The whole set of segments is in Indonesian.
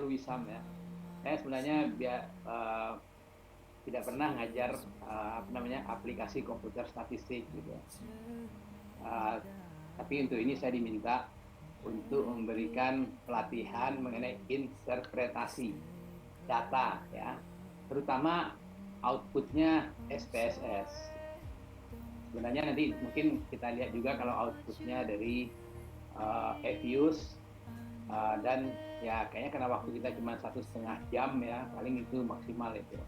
Wisam ya. Saya sebenarnya tidak pernah ngajar apa namanya aplikasi komputer statistik gitu. Uh, tapi untuk ini saya diminta untuk memberikan pelatihan mengenai interpretasi data ya, terutama outputnya SPSS. Sebenarnya nanti mungkin kita lihat juga kalau outputnya dari Evius dan ya kayaknya karena waktu kita cuma 1,5 jam ya, paling itu maksimal itu.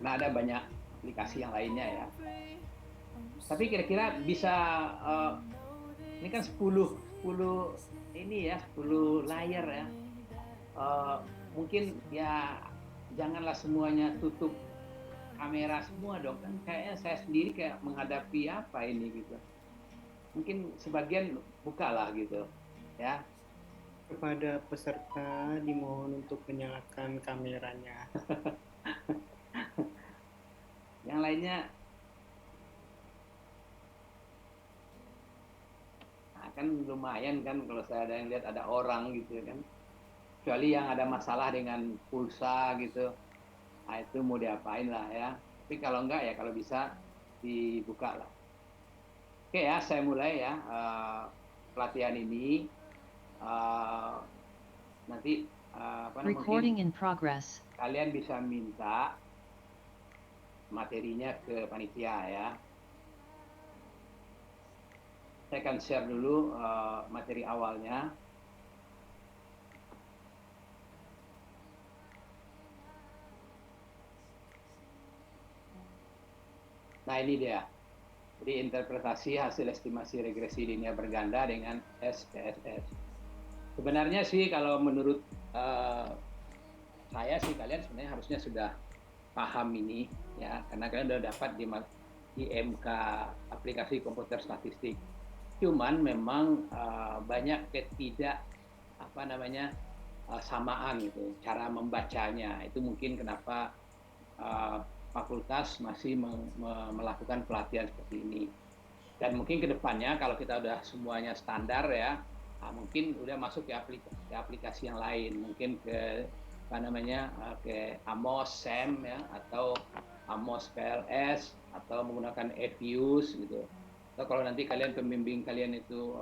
Karena ada banyak aplikasi yang lainnya ya. Tapi kira-kira bisa uh, ini kan 10 ini ya 10 layar ya. Uh, Mungkin ya janganlah semuanya tutup kamera semua dong kan kayaknya saya sendiri kayak menghadapi apa ini gitu. Mungkin sebagian buka lah gitu ya. Kepada peserta dimohon untuk menyalakan kameranya. Yang lainnya nah, kan lumayan kan kalau saya ada yang lihat ada orang gitu kan. Kecuali yang ada masalah dengan pulsa gitu. Nah, itu mau diapain lah ya. Tapi kalau enggak ya kalau bisa dibuka lah. Oke ya, saya mulai ya pelatihan ini. Eh, Nanti apa namanya mungkin Recording in progress. kalian bisa minta materinya ke panitia ya. Saya akan share dulu materi awalnya. Nah ini dia. Jadi interpretasi hasil estimasi regresi linear berganda dengan SPSS. Sebenarnya sih kalau menurut uh, saya sih kalian sebenarnya harusnya sudah paham ini ya karena kalian sudah dapat di MK aplikasi komputer statistik. Cuman memang banyak ketidak apa namanya samaan gitu cara membacanya itu mungkin kenapa uh, fakultas masih melakukan pelatihan seperti ini. Dan mungkin ke depannya kalau kita udah semuanya standar ya, mungkin udah masuk ke aplikasi yang lain, mungkin ke apa namanya ke Amos SEM ya atau Amos PLS atau menggunakan Evius gitu. Atau kalau nanti kalian pembimbing kalian itu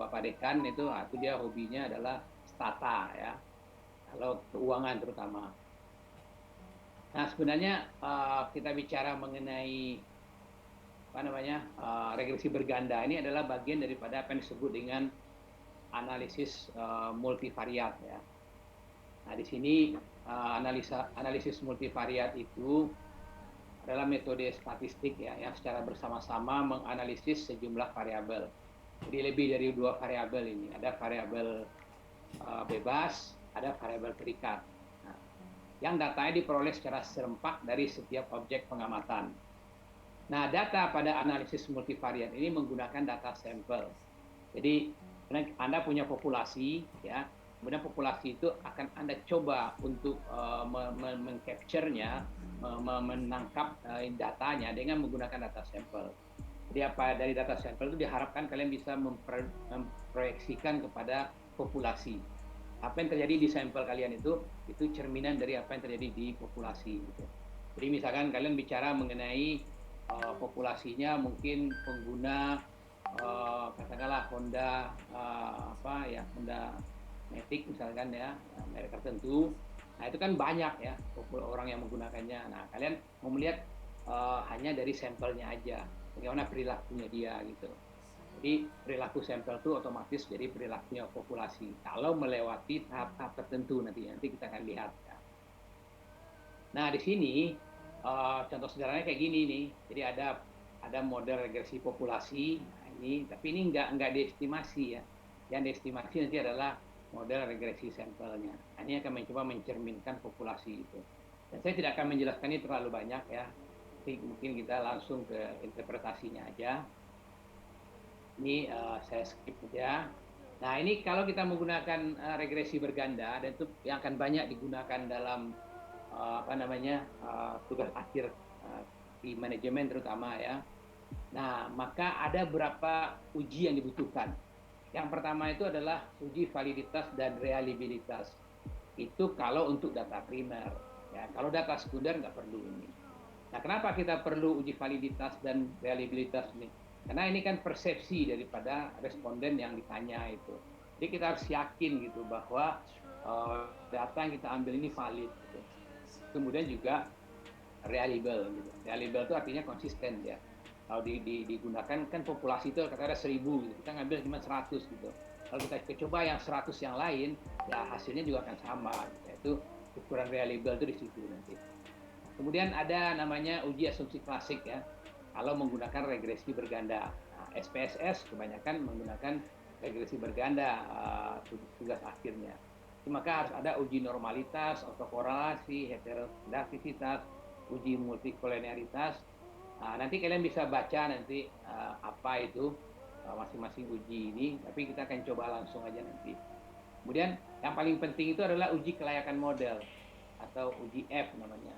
Bapak Dekan itu dia hobinya adalah stata ya, kalau keuangan terutama. Nah sebenarnya kita bicara mengenai apa namanya regresi berganda ini adalah bagian daripada apa yang disebut dengan analisis multivariat ya. Nah di sini analisis multivariat itu adalah metode statistik ya yang secara bersama-sama menganalisis sejumlah variabel. Jadi lebih dari dua variabel ini, ada variabel bebas, ada variabel terikat. Nah, yang datanya diperoleh secara serempak dari setiap objek pengamatan. Nah, data pada analisis multivariat ini menggunakan data sampel. Jadi, Anda punya populasi, ya, kemudian populasi itu akan Anda coba untuk mengcapture-nya, menangkap datanya dengan menggunakan data sampel. Jadi apa dari data sampel itu diharapkan kalian bisa memproyeksikan kepada populasi. Apa yang terjadi di sampel kalian itu cerminan dari apa yang terjadi di populasi. Gitu. Jadi misalkan kalian bicara mengenai populasinya mungkin pengguna katakanlah Honda Honda Matic misalkan ya merek tertentu. Nah itu kan banyak ya orang yang menggunakannya. Nah kalian mau melihat hanya dari sampelnya aja, bagaimana perilakunya dia gitu. Jadi perilaku sampel itu otomatis jadi perilakunya populasi. Kalau melewati tahap-tahap tertentu nanti kita akan lihat. Ya. Nah di sini contoh sederhananya kayak gini nih. Jadi ada model regresi populasi. Nah, ini tapi ini nggak diestimasi ya. Yang diestimasi nanti adalah model regresi sampelnya. Nah, ini akan mencoba mencerminkan populasi itu. Dan saya tidak akan menjelaskan ini terlalu banyak ya. Jadi mungkin kita langsung ke interpretasinya aja. Ini saya skip aja. Nah ini kalau kita menggunakan regresi berganda dan itu yang akan banyak digunakan dalam apa namanya tugas akhir di manajemen terutama ya. Nah maka ada beberapa uji yang dibutuhkan. Yang pertama itu adalah uji validitas dan reliabilitas. Itu kalau untuk data primer. Ya, kalau data sekunder nggak perlu ini. Nah, kenapa kita perlu uji validitas dan reliabilitas ini? Karena ini kan persepsi daripada responden yang ditanya itu. Jadi kita harus yakin gitu bahwa data yang kita ambil ini valid. Gitu. Kemudian juga reliable. Gitu. Reliable itu artinya konsisten ya. Kalau digunakan kan populasi itu kata ada 1.000, gitu. Kita ngambil cuma 100 gitu. Kalau kita coba yang 100 yang lain, ya hasilnya juga akan sama. Gitu. Itu ukuran reliable itu di situ nanti. Kemudian ada namanya uji asumsi klasik ya, kalau menggunakan regresi berganda. Nah, SPSS kebanyakan menggunakan regresi berganda tugas akhirnya. Maka harus ada uji normalitas, autokorelasi, heterodaktivitas, uji multikolenialitas. Nah, nanti kalian bisa baca nanti apa itu masing-masing uji ini, tapi kita akan coba langsung aja nanti. Kemudian yang paling penting itu adalah uji kelayakan model atau uji F namanya.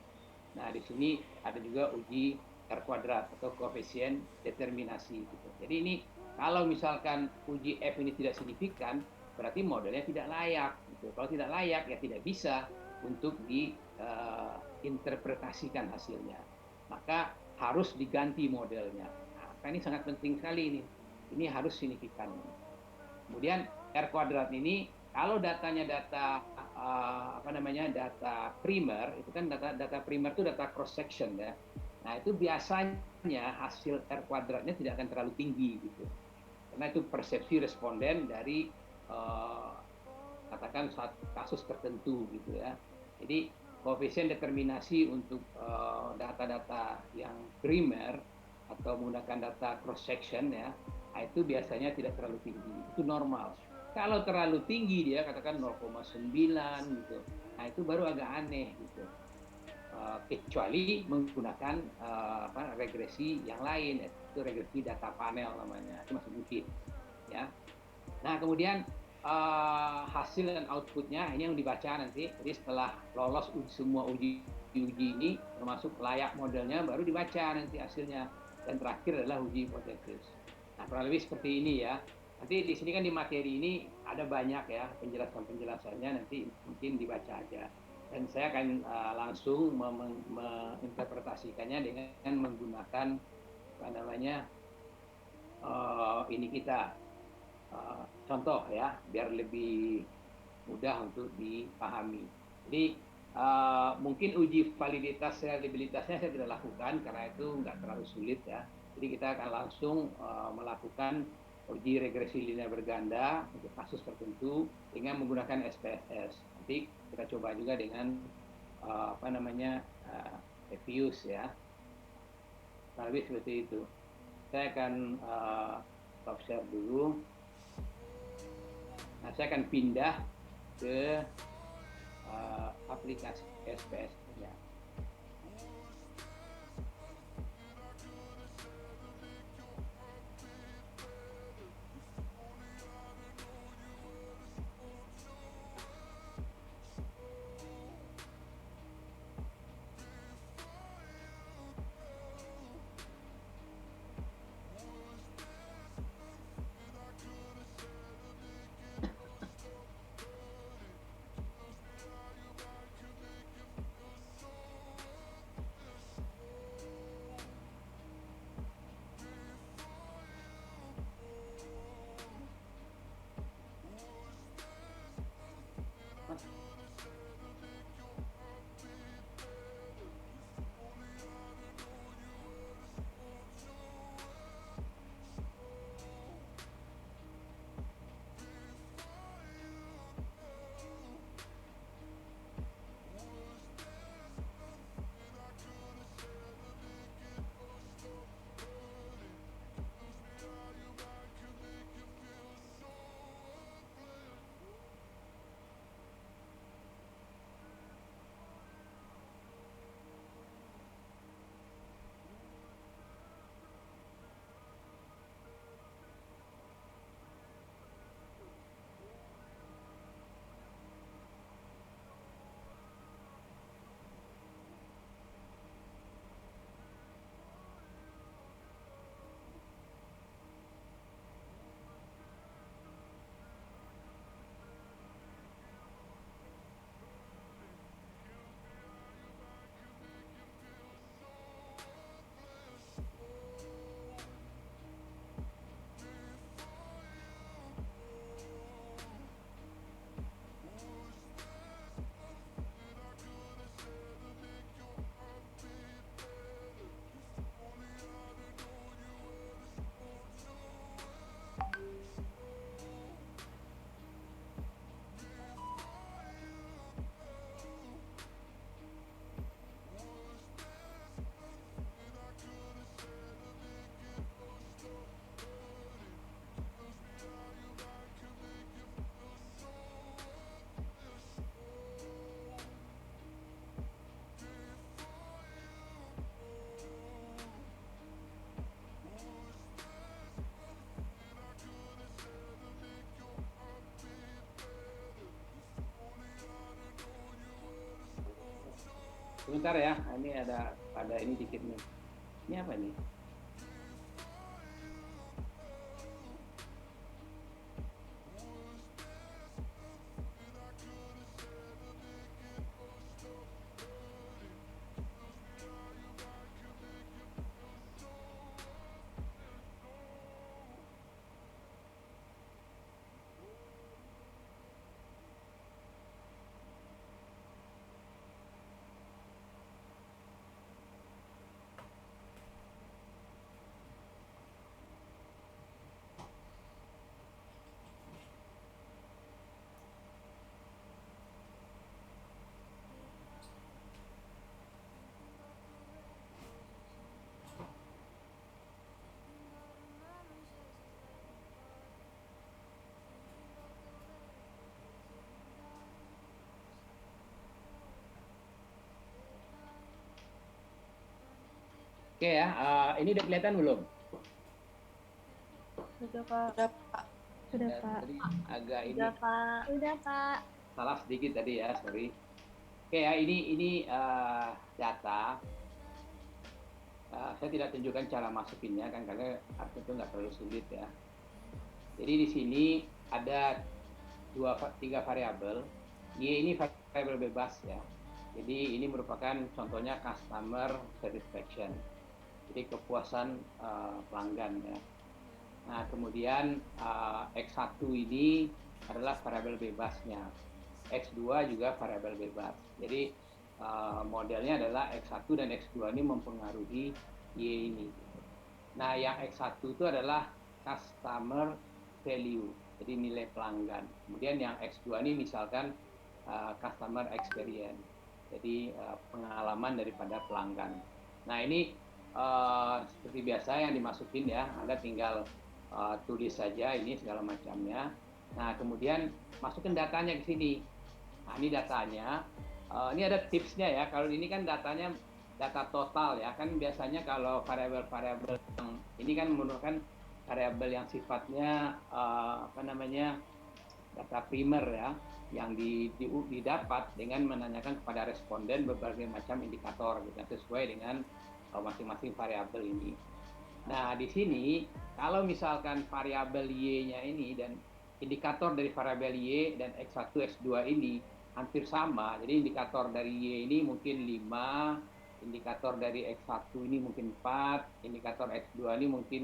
Nah, di sini ada juga uji R kuadrat atau koefisien determinasi. Gitu. Jadi ini kalau misalkan uji F ini tidak signifikan, berarti modelnya tidak layak. Gitu. Kalau tidak layak, ya tidak bisa untuk diinterpretasikan hasilnya. Maka harus diganti modelnya. Nah, ini sangat penting sekali ini. Ini harus signifikan. Kemudian R kuadrat ini kalau datanya data data primer, itu kan data primer itu data cross section ya. Nah, itu biasanya hasil R kuadratnya tidak akan terlalu tinggi gitu. Karena itu persepsi responden dari katakan satu kasus tertentu gitu ya. Jadi koefisien determinasi untuk data-data yang primer atau menggunakan data cross section ya, itu biasanya tidak terlalu tinggi. Itu normal. Kalau terlalu tinggi dia katakan 0,9 gitu. Nah, itu baru agak aneh gitu. Kecuali menggunakan regresi yang lain, itu regresi data panel namanya, itu masih mungkin ya. Nah, kemudian hasil dan outputnya ini yang dibaca nanti. Jadi setelah lolos semua uji ini termasuk layak modelnya baru dibaca nanti hasilnya, dan terakhir adalah uji hipotesis. Nah, kurang lebih seperti ini ya. Nanti di sini kan di materi ini ada banyak ya penjelasannya, nanti mungkin dibaca aja. Dan saya akan langsung menginterpretasikannya dengan menggunakan apa namanya ini kita contoh ya, biar lebih mudah untuk dipahami. Jadi mungkin uji validitas reliabilitasnya saya tidak lakukan karena itu nggak terlalu sulit ya. Jadi kita akan langsung melakukan uji regresi linear berganda untuk kasus tertentu dengan menggunakan SPSS. Nanti kita coba juga dengan Evius ya. Nah, lebih seperti itu. Saya akan stop share dulu. Nah, saya akan pindah ke aplikasi SPS-nya. Sebentar ya, ini ada ini dikit nih. Ini apa nih? Oke ya, ini udah kelihatan belum? Sudah, Pak. Udah, Pak. Sudah, Ya, Pak. tadi agak ini Sudah, Pak. Udah, Pak. salah sedikit tadi ya, sorry. Oke ya, ini data. Saya tidak tunjukkan cara masukinnya kan karena itu nggak terlalu sulit ya. Jadi di sini ada tiga variabel. Y ini variabel bebas ya. Jadi ini merupakan contohnya customer satisfaction. Jadi kepuasan pelanggan ya. Nah kemudian X1 ini adalah variabel bebasnya. X2 juga variabel bebas. Jadi modelnya adalah X1 dan X2 ini mempengaruhi Y ini. Nah, yang X1 itu adalah customer value, jadi nilai pelanggan. Kemudian yang X2 ini misalkan customer experience, jadi pengalaman daripada pelanggan. Nah, ini seperti biasa yang dimasukin ya, Anda tinggal tulis saja ini segala macamnya. Nah, kemudian masukin datanya ke sini. Nah, ini datanya. Ini ada tipsnya ya. Kalau ini kan datanya data total ya. Kan biasanya kalau variabel-variabel yang ini kan merupakan variabel yang sifatnya data primer ya, yang didapat dengan menanyakan kepada responden berbagai macam indikator gitu, sesuai dengan masing-masing variabel ini. Nah, di sini kalau misalkan variabel Y-nya ini dan indikator dari variabel Y dan X1, X2 ini hampir sama. Jadi indikator dari Y ini mungkin 5, indikator dari X1 ini mungkin 4, indikator X2 ini mungkin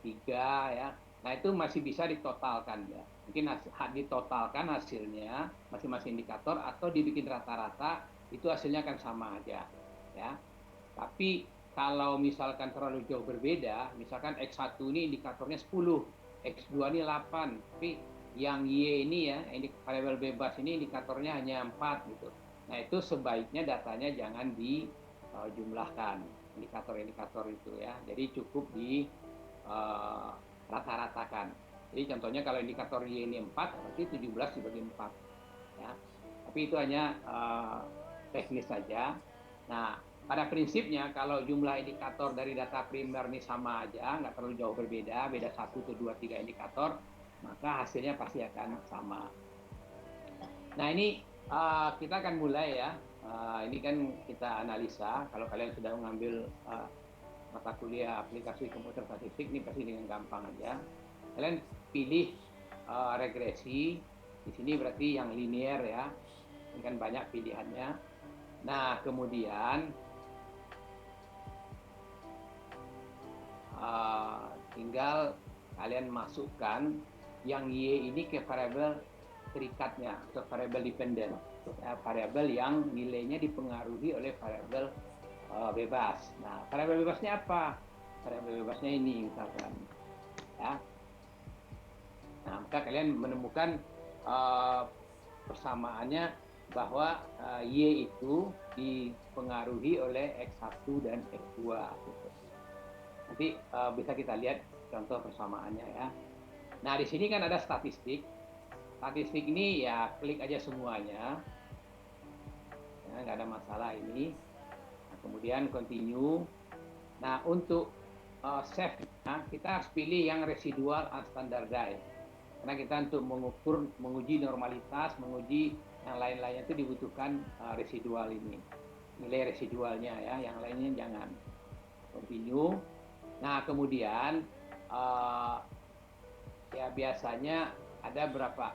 3 ya. Nah, itu masih bisa ditotalkan ya. Mungkin ditotalkan hasilnya masing-masing indikator atau dibikin rata-rata, itu hasilnya akan sama aja ya. Tapi kalau misalkan terlalu jauh berbeda, misalkan X1 ini indikatornya 10, X2 ini 8, tapi yang Y ini ya, ini variabel bebas ini indikatornya hanya 4 gitu. Nah, itu sebaiknya datanya jangan dijumlahkan indikator-indikator itu ya. Jadi cukup di rata-ratakan. Jadi contohnya kalau indikator Y ini 4, berarti 17 dibagi 4 ya. Tapi itu hanya teknis saja. Nah, pada prinsipnya kalau jumlah indikator dari data primer ini sama aja, nggak terlalu jauh berbeda, beda 1, 2, 3 indikator, maka hasilnya pasti akan sama. Nah, ini kita akan mulai ya. Ini kan kita analisa. Kalau kalian sudah mengambil mata kuliah aplikasi komputer statistik, ini pasti dengan gampang aja. Kalian pilih regresi. Di sini berarti yang linear ya. Ini kan banyak pilihannya. Nah, kemudian tinggal kalian masukkan yang Y ini ke variabel terikatnya, atau variabel dependen, ya, variabel yang nilainya dipengaruhi oleh variabel bebas. Nah, variabel bebasnya apa? Variabel bebasnya ini misalkan, ya. Nah, maka kalian menemukan persamaannya bahwa Y itu dipengaruhi oleh X1 dan X2. Gitu. Nanti bisa kita lihat contoh persamaannya ya. Nah, di sini kan ada statistik. Statistik ini ya klik aja semuanya. Ya, nggak ada masalah ini. Nah, kemudian continue. Nah, untuk save-nya kita harus pilih yang residual unstandardized. Karena kita untuk menguji normalitas, menguji yang lain-lainnya itu dibutuhkan residual ini. nilai residualnya ya, yang lainnya jangan. Continue. Nah kemudian ya biasanya ada berapa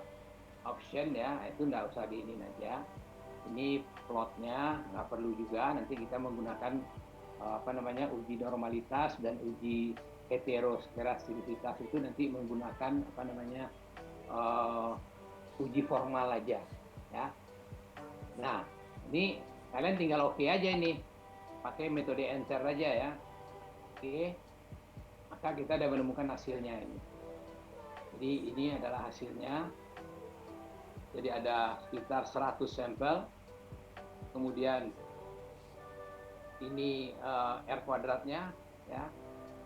option ya, itu nggak usah diinin aja. Ini plotnya nggak perlu juga, nanti kita menggunakan uji normalitas dan uji heteroskedastisitas itu nanti menggunakan uji formal aja ya. Nah ini kalian tinggal oke aja ini, pakai metode answer aja ya. Oke, maka kita sudah menemukan hasilnya ini. Jadi ini adalah hasilnya. Jadi ada sekitar 100 sampel. Kemudian ini R kuadratnya ya.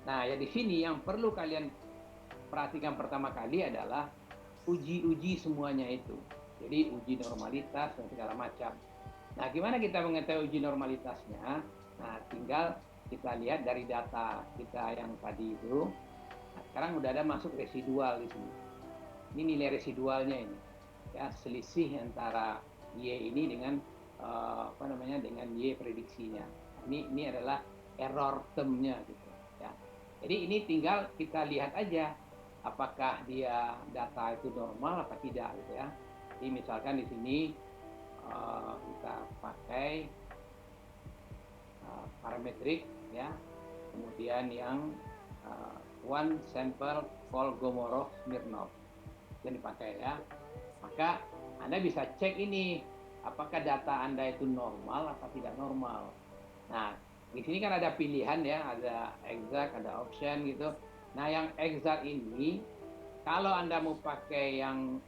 Nah, ya di sini yang perlu kalian perhatikan pertama kali adalah uji-uji semuanya itu. Jadi uji normalitas dan segala macam. Nah, gimana kita mengetahui uji normalitasnya? Nah, tinggal kita lihat dari data kita yang tadi itu. Nah, sekarang udah ada masuk residual di sini. Ini nilai residualnya ini. Ya, selisih antara Y ini dengan dengan Y prediksinya. Ini adalah error termnya gitu ya. Jadi ini tinggal kita lihat aja apakah dia data itu normal apa tidak gitu ya. Jadi misalkan di sini kita pakai parametrik ya, kemudian yang one sample Kolmogorov-Smirnov yang dipakai ya. Maka Anda bisa cek ini apakah data Anda itu normal atau tidak normal. Nah, di sini kan ada pilihan ya, ada exact, ada option gitu. Nah, yang exact ini kalau Anda mau pakai yang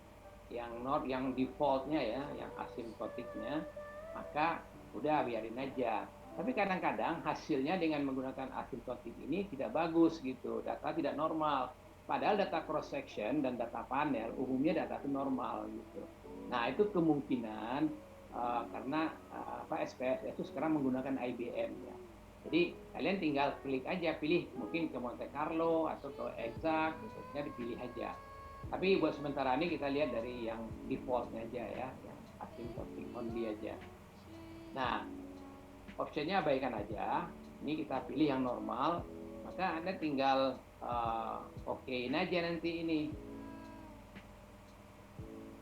defaultnya ya, yang asimptotiknya, maka udah biarin aja. Tapi kadang-kadang hasilnya dengan menggunakan asimptotik ini tidak bagus gitu, data tidak normal. Padahal data cross section dan data panel umumnya data itu normal gitu. Nah itu kemungkinan karena SPSS itu sekarang menggunakan IBM ya. Jadi kalian tinggal klik aja, pilih mungkin ke Monte Carlo atau ke exact, misalnya dipilih aja. Tapi buat sementara ini kita lihat dari yang defaultnya aja ya, yang asymptotic only aja. Nah optionnya abaikan aja. Ini kita pilih yang normal, maka Anda tinggal okein aja nanti ini.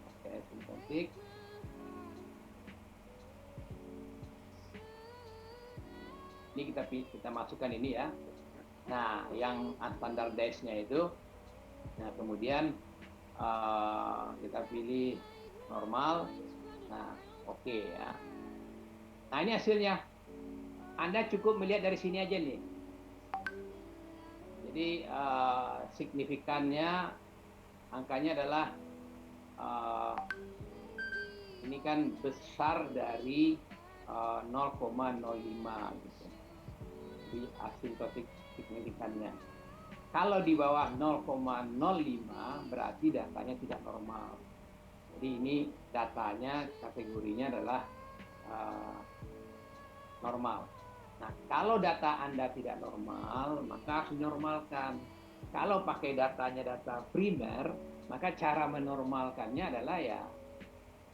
Oke, asymptotic. Ini kita masukkan ini ya. Nah, yang unstandardized-nya itu, nah kemudian kita pilih normal. Nah, oke ya. Nah, ini hasilnya. Anda cukup melihat dari sini aja nih. Jadi signifikannya angkanya adalah ini kan besar dari 0,05 gitu. Jadi asymptotic signifikannya. Kalau di bawah 0,05 berarti datanya tidak normal. Jadi ini datanya kategorinya adalah normal. Nah, kalau data Anda tidak normal, maka harus dinormalkan. Kalau pakai datanya data primer, maka cara menormalkannya adalah ya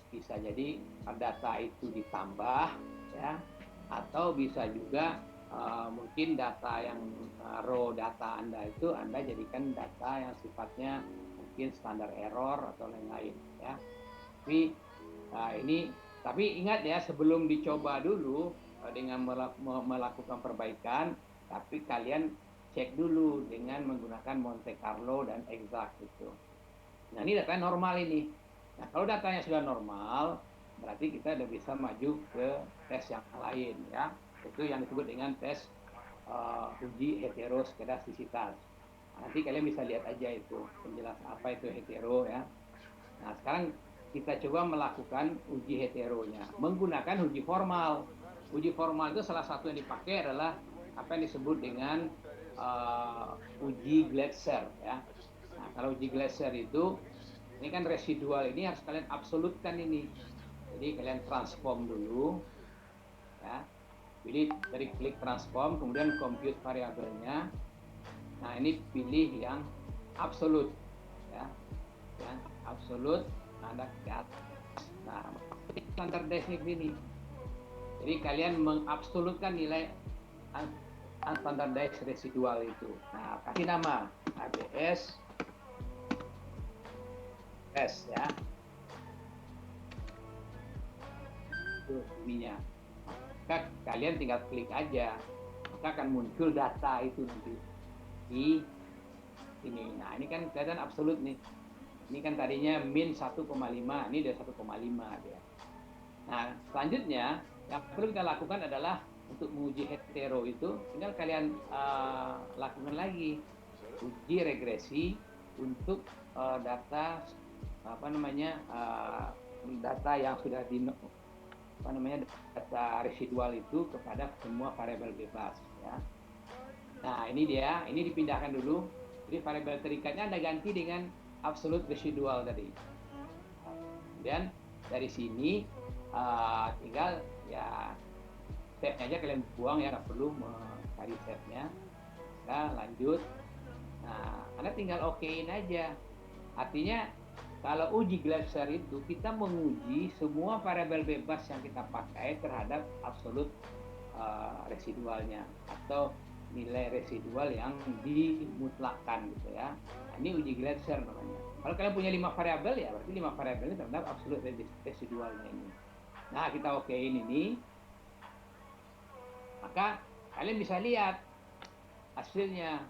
bisa jadi data itu ditambah ya, atau bisa juga mungkin data yang raw data Anda itu Anda jadikan data yang sifatnya mungkin standar error atau lain-lain ya. Tapi ingat ya, sebelum dicoba dulu dengan melakukan perbaikan, tapi kalian cek dulu dengan menggunakan Monte Carlo dan exact itu. Nah ini data normal ini. Nah kalau datanya sudah normal, berarti kita sudah bisa maju ke tes yang lain ya. Itu yang disebut dengan tes uji heteroskedastisitas. Nanti kalian bisa lihat aja itu penjelasan apa itu hetero ya. Nah sekarang kita coba melakukan uji heteronya menggunakan uji formal. Uji formal itu salah satu yang dipakai adalah apa yang disebut dengan uji Glasser ya. Nah kalau uji Glasser itu ini kan residual, ini harus kalian absolutkan ini. Jadi kalian transform dulu ya. Pilih dari klik transform, kemudian compute variabelnya. Nah ini pilih yang absolut ya, yang absolut. Anda lihat, nah standar desik ini. Jadi kalian mengabsolutkan nilai unstandardized residual itu. Nah, kasih nama ABS S ya. Itu ininya. Maka kalian tinggal klik aja, maka akan muncul data itu nanti di ini. Nah, ini kan kelihatan absolut nih. Ini kan tadinya min 1,5, ini udah 1,5 dia. Nah, selanjutnya yang perlu kita lakukan adalah untuk menguji hetero itu, tinggal kalian lakukan lagi uji regresi untuk data data yang sudah data residual itu kepada semua variabel bebas ya. Nah, ini dia, ini dipindahkan dulu. Jadi variabel terikatnya Anda ganti dengan absolute residual tadi. Kemudian dari sini tinggal ya stepnya aja kalian buang ya, nggak perlu mencari stepnya. Nah, lanjut. Nah, Anda tinggal okein aja. Artinya kalau uji Glasser itu kita menguji semua variabel bebas yang kita pakai terhadap absolut residualnya atau nilai residual yang dimutlakkan gitu ya. Nah, ini uji Glasser namanya. Kalau kalian punya 5 variabel ya berarti 5 variabel ini terhadap absolut residualnya ini. Nah, kita okein ini. Maka kalian bisa lihat hasilnya.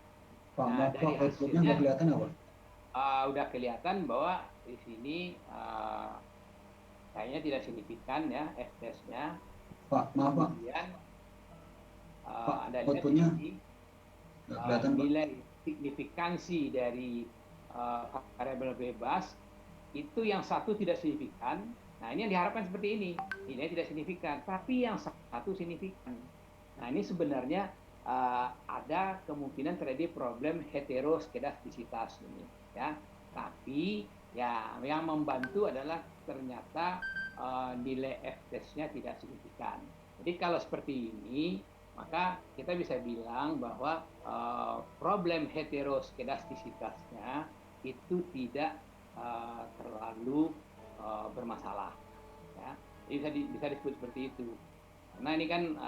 Pak, Nah, maaf dari Pak, outputnya hasilnya nggak kelihatan apa? udah kelihatan bahwa di sini kayaknya tidak signifikan ya F-testnya. Pak, maaf Pak. Kemudian Pak, Anda lihat outputnya di nggak kelihatan Pak. nilai signifikansi dari variabel bebas itu yang satu tidak signifikan. Nah, ini yang diharapkan seperti ini, nilai tidak signifikan, tapi yang satu signifikan. Nah, ini sebenarnya ada kemungkinan terjadi problem heteroskedastisitas ini, ya. Tapi ya yang membantu adalah ternyata nilai F-testnya tidak signifikan. Jadi kalau seperti ini, maka kita bisa bilang bahwa problem heteroskedastisitasnya itu tidak terlalu bermasalah. Ya. Jadi bisa disebut seperti itu. Karena ini kan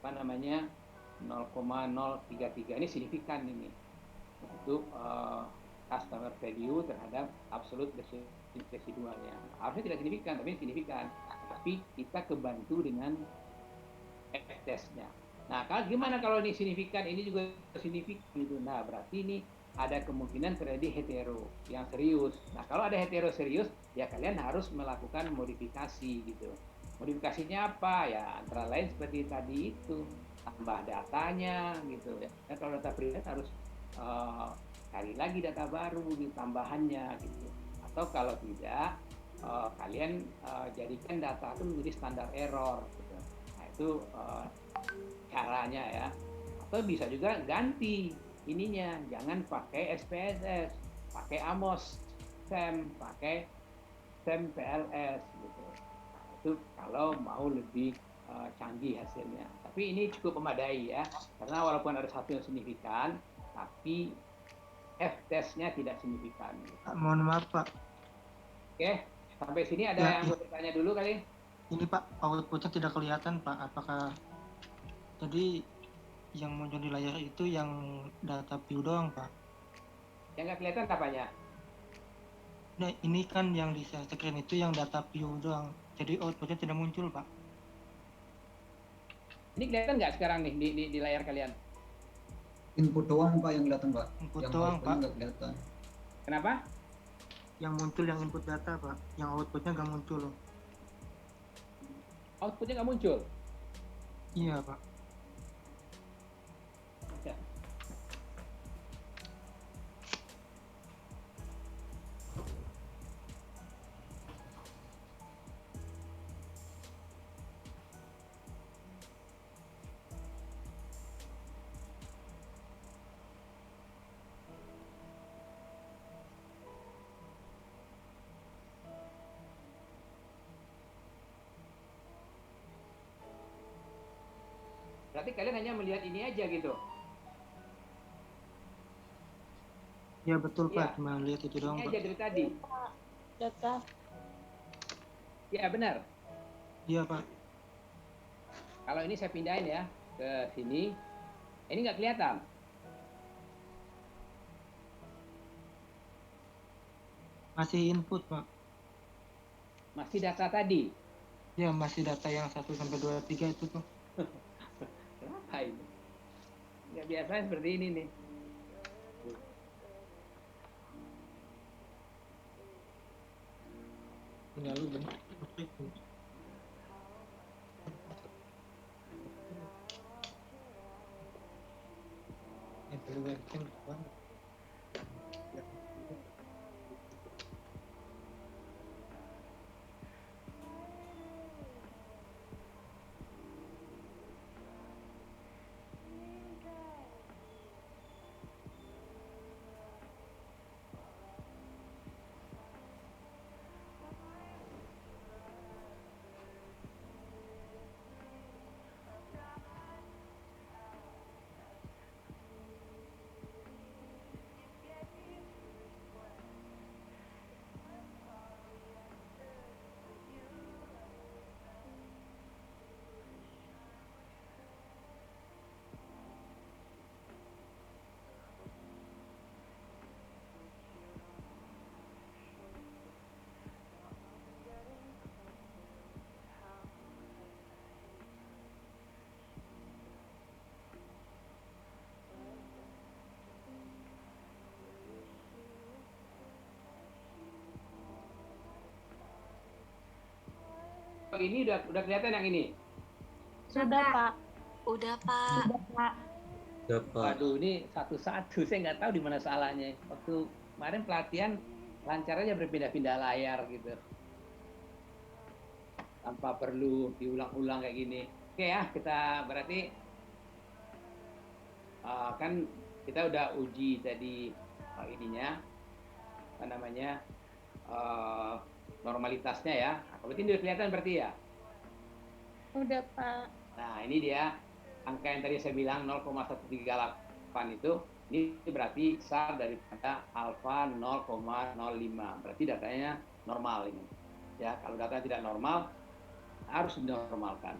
0,033 ini signifikan ini untuk customer value terhadap absolute residualnya. Harusnya tidak signifikan, tapi signifikan. Tapi kita kebantu dengan F-testnya. Nah, gimana kalau ini signifikan, ini juga signifikan gitu. Nah, berarti ini ada kemungkinan terjadi hetero yang serius. Nah, kalau ada hetero serius, ya kalian harus melakukan modifikasi gitu. Modifikasinya apa? Ya antara lain seperti tadi itu, tambah datanya gitu ya. Nah, kalau data preset harus cari lagi data baru di tambahannya gitu. Atau kalau tidak, kalian jadikan data itu menjadi standar error gitu. Nah, itu caranya ya. Atau bisa juga ganti ininya, jangan pakai SPSS, pakai AMOS SEM, pakai SEM PLS gitu. Nah, itu kalau mau lebih canggih hasilnya. Tapi ini cukup memadai ya, karena walaupun ada satu yang signifikan, tapi F-testnya tidak signifikan. Mohon maaf Pak. Oke, sampai sini ada Ya, yang mau bertanya dulu kali? Ini Pak, outputnya tidak kelihatan Pak. Apakah jadi yang muncul di layar itu yang data view doang Pak? Yang nggak kelihatan apanya? Nah, ini kan yang di share screen itu yang data view doang. Jadi outputnya tidak muncul Pak. Ini kelihatan nggak sekarang nih di layar kalian? Input doang Pak yang kelihatan Pak. Input yang doang Pak. nggak kelihatan. Kenapa? Yang muncul yang input data Pak. Yang outputnya nggak muncul. Outputnya nggak muncul? Iya Pak. Ya. Berarti kalian hanya melihat ini aja gitu? Ya betul Iya. Pak, cuma lihat itu doang Ini Pak. aja dari tadi. Data. Ya benar. Iya Pak. kalau ini saya pindahin ya ke sini, ini nggak kelihatan. Masih input, Pak. Masih data tadi. Ya, masih data yang 1 sampai 23 itu tuh. Kenapa ini? Nggak biasanya seperti ini nih. Punya lu benar. Ini udah kelihatan yang ini. Sudah, Pak. Udah, Pak. Sudah, Pak. Waduh, ini satu-satu saya nggak tahu di mana salahnya. Waktu kemarin pelatihan lancar aja berpindah-pindah layar gitu, tanpa perlu diulang-ulang kayak gini. Oke ya, kita berarti kan kita udah uji tadi ininya, apa namanya, normalitasnya ya. Berarti ini udah kelihatan berarti ya. Udah, Pak. Nah, ini dia angka yang tadi saya bilang 0,138 itu, ini berarti besar daripada alfa 0,05. Berarti datanya normal ini. Ya, kalau datanya tidak normal harus dinormalkan.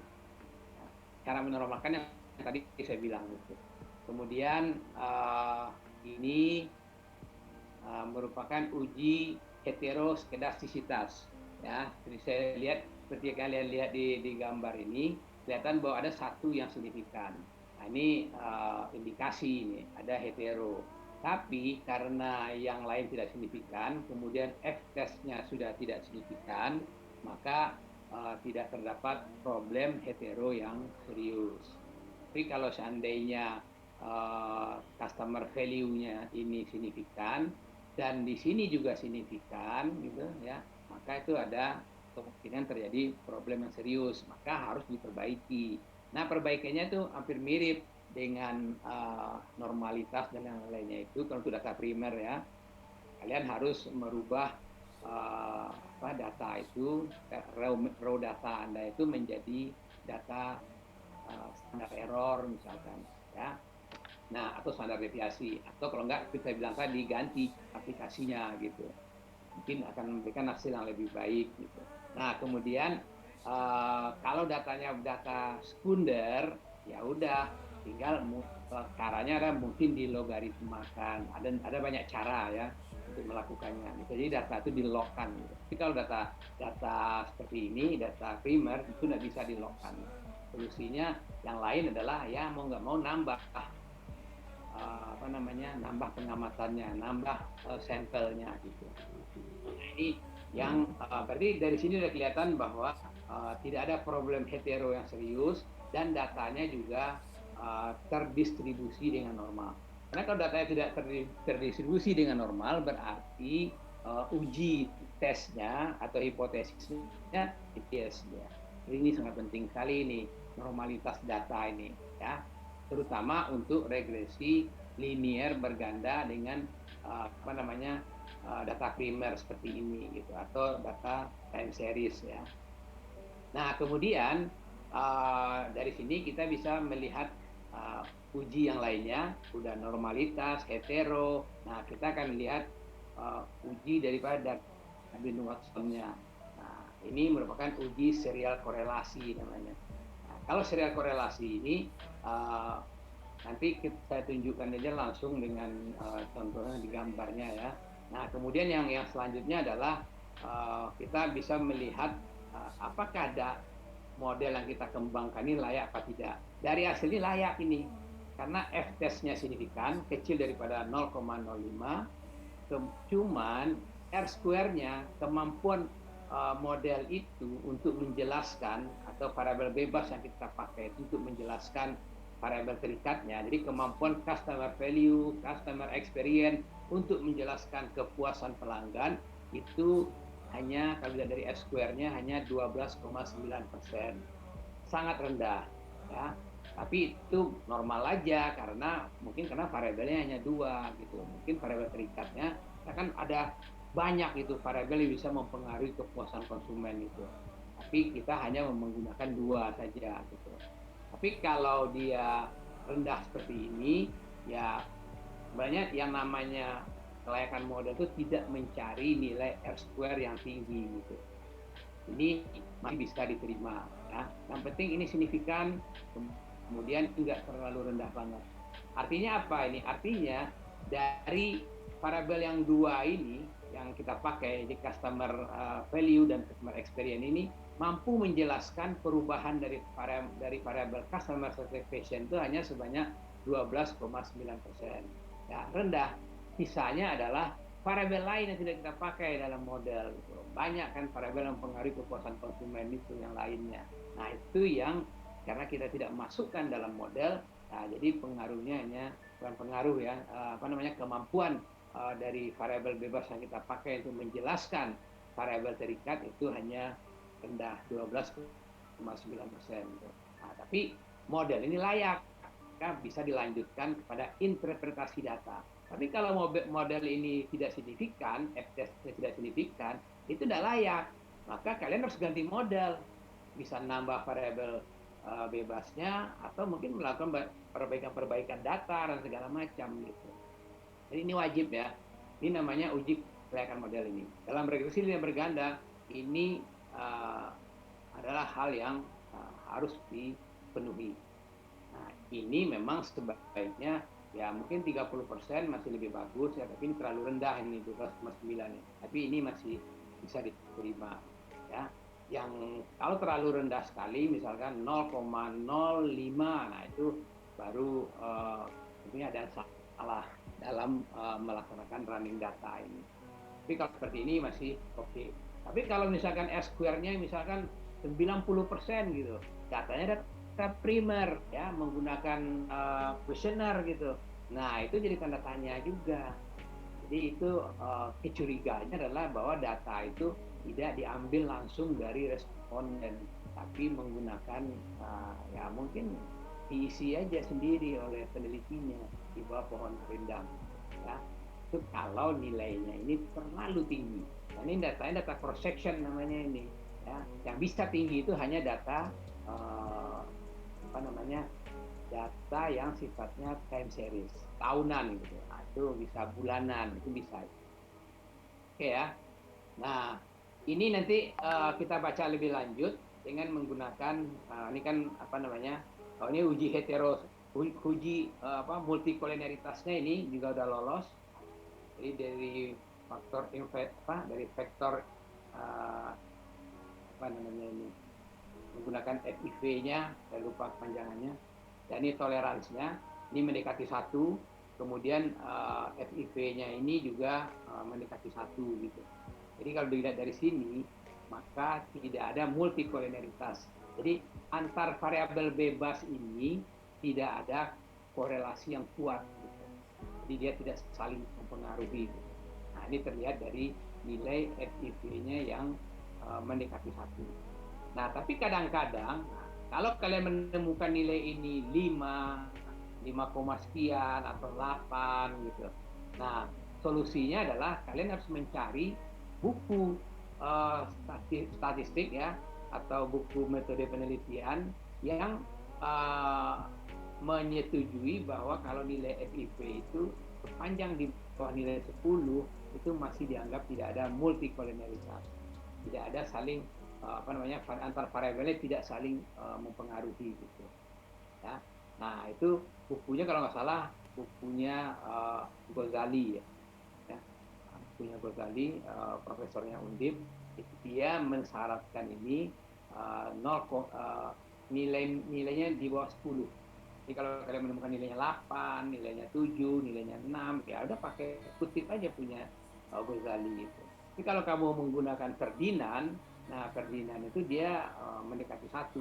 Cara menormalkan yang tadi saya bilang itu. Kemudian ini merupakan uji heteroskedastisitas. Ya, jadi saya lihat seperti kalian lihat di gambar ini, kelihatan bahwa ada satu yang signifikan. Nah, ini indikasi ini ada hetero. Tapi karena yang lain tidak signifikan, kemudian F-testnya sudah tidak signifikan, maka tidak terdapat problem hetero yang serius. Tapi kalau seandainya customer value-nya ini signifikan dan di sini juga signifikan, gitu ya, maka itu ada kemungkinan terjadi problem yang serius, maka harus diperbaiki. Nah, perbaikannya itu hampir mirip dengan normalitas dan yang lainnya itu. Kalau itu data primer ya, kalian harus merubah data itu, raw data Anda itu menjadi data standar error misalkan, ya. Nah, atau standar deviasi, atau kalau enggak kita bilang tadi ganti aplikasinya gitu. Mungkin akan memberikan hasil yang lebih baik gitu. Nah, kemudian kalau datanya data sekunder, ya udah tinggal caranya ada mungkin dilogaritmakan. Ada banyak cara ya untuk melakukannya. Jadi data itu di-lock-kan. Gitu. Tapi kalau data seperti ini, data primer itu nggak bisa di-lock-kan. Solusinya yang lain adalah ya mau nggak mau nambah nambah pengamatannya, nambah sampelnya gitu. Nah, ini yang berarti dari sini sudah kelihatan bahwa tidak ada problem hetero yang serius dan datanya juga terdistribusi dengan normal. Karena kalau datanya tidak terdistribusi dengan normal, berarti uji tesnya atau hipotesisnya IPS-nya. Ini sangat penting sekali ini normalitas data ini, ya, terutama untuk regresi linier berganda dengan data primer seperti ini gitu, atau data time series ya. Nah, kemudian dari sini kita bisa melihat uji yang lainnya, udah normalitas, hetero. Nah, kita akan lihat uji daripada Sabin Watson-nya. Nah, ini merupakan uji serial korelasi namanya. Nah, Kalau serial korelasi ini nanti saya tunjukkan aja langsung dengan contohnya di gambarnya ya. Nah, kemudian yang selanjutnya adalah kita bisa melihat apakah ada model yang kita kembangkan ini layak apa tidak. Dari hasil ini layak ini, karena F-testnya signifikan, kecil daripada 0,05, cuman R-square-nya, kemampuan model itu untuk menjelaskan, atau variabel bebas yang kita pakai itu untuk menjelaskan variabel terikatnya. Jadi kemampuan customer value, customer experience untuk menjelaskan kepuasan pelanggan itu hanya, kalau dilihat dari R-square-nya hanya 12,9%. Sangat rendah ya. Tapi itu normal aja karena variabelnya hanya 2 gitu. Mungkin variabel terikatnya kan ada banyak itu variabel yang bisa mempengaruhi kepuasan konsumen itu. Tapi kita hanya menggunakan 2 saja gitu. Tapi kalau dia rendah seperti ini, ya sebenarnya yang namanya kelayakan model itu tidak mencari nilai R-square yang tinggi gitu. Ini masih bisa diterima ya. Yang penting ini signifikan, kemudian enggak terlalu rendah banget. Artinya apa ini? Artinya dari variabel yang 2 ini yang kita pakai di customer value dan customer experience ini mampu menjelaskan perubahan dari variabel customer satisfaction itu hanya sebanyak 12,9%. Ya, rendah. Sisanya adalah variabel lain yang tidak kita pakai dalam model. Banyak kan variabel yang mempengaruhi kepuasan konsumen itu yang lainnya. Nah, itu yang karena kita tidak masukkan dalam model, nah, jadi pengaruhnya hanya bukan pengaruh ya, kemampuan dari variabel bebas yang kita pakai untuk menjelaskan variabel terikat itu hanya rendah 12,9%. Nah, tapi model ini layak, bisa dilanjutkan kepada interpretasi data. Tapi kalau model ini tidak signifikan, F-testnya tidak signifikan, itu tidak layak. Maka kalian harus ganti model, bisa nambah variabel bebasnya atau mungkin melakukan perbaikan data dan segala macam gitu. Jadi ini wajib ya. Ini namanya uji kelayakan model ini. Dalam regresi linear berganda ini adalah hal yang harus dipenuhi. Nah, ini memang sebaiknya ya mungkin 30% masih lebih bagus ya, tapi ini terlalu rendah ini 12,9 ya. Tapi ini masih bisa diterima ya. Yang kalau terlalu rendah sekali misalkan 0,05, nah itu baru ini ada salah dalam melaksanakan running data ini. Tapi kalau seperti ini masih oke. Tapi kalau misalkan R-square-nya misalkan 90% gitu, datanya data primer ya, menggunakan kuesioner gitu. Nah, itu jadi tanda tanya juga. Jadi itu kecurigaannya adalah bahwa data itu tidak diambil langsung dari responden, tapi menggunakan ya mungkin diisi aja sendiri oleh penelitinya di bawah pohon rindang. Ya, itu kalau nilainya ini terlalu tinggi. Nah, ini datanya data cross section namanya ini. Ya, yang bisa tinggi itu hanya data data yang sifatnya time series, tahunan gitu. Nah, itu bisa bulanan, itu bisa. Oke ya. Nah, ini nanti kita baca lebih lanjut dengan menggunakan ini kan ini uji multikolineritasnya ini juga udah lolos. Jadi dari faktor dari vektor ini menggunakan FIV-nya, saya lupa panjangannya. Dan ini toleransinya, ini mendekati 1, kemudian FIV-nya ini juga mendekati 1 gitu. Jadi kalau dilihat dari sini, maka tidak ada multikolineritas. Jadi antar variabel bebas ini tidak ada korelasi yang kuat. Gitu. Jadi dia tidak saling mempengaruhi. Gitu. Nah, ini terlihat dari nilai FIV-nya yang mendekati 1. Nah, tapi kadang-kadang kalau kalian menemukan nilai ini 5, sekian atau 8 gitu. Nah, solusinya adalah kalian harus mencari buku statistik ya, atau buku metode penelitian yang menyetujui bahwa kalau nilai FIV itu sepanjang di bawah nilai 10 itu masih dianggap tidak ada multikolineritas, tidak ada saling antar variabelnya tidak saling mempengaruhi gitu. Ya. Nah itu bukunya kalau nggak salah bukunya Ghazali ya. Bukunya Ghazali, profesornya Undip, itu dia mensyaratkan ini nilainya di bawah 10. Jadi kalau kalian menemukan nilainya 8, nilainya 7, nilainya 6, ya udah pakai kutip aja punya Ghazali itu. Tapi kalau kamu menggunakan Ferdinand, nah Ferdinand itu dia mendekati 1.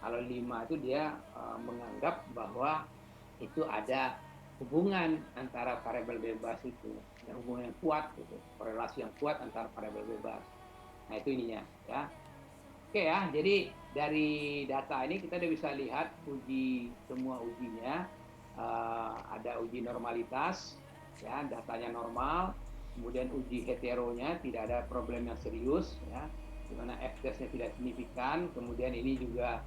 Kalau 5 itu dia menganggap bahwa itu ada hubungan antara variabel bebas itu, ya, hubungan yang kuat gitu, korelasi yang kuat antara variabel bebas. Nah itu ininya ya. Oke ya, jadi dari data ini kita udah bisa lihat semua ujinya. Ada uji normalitas, ya datanya normal, kemudian uji heteronya tidak ada problem yang serius, ya, di mana F-testnya tidak signifikan, kemudian ini juga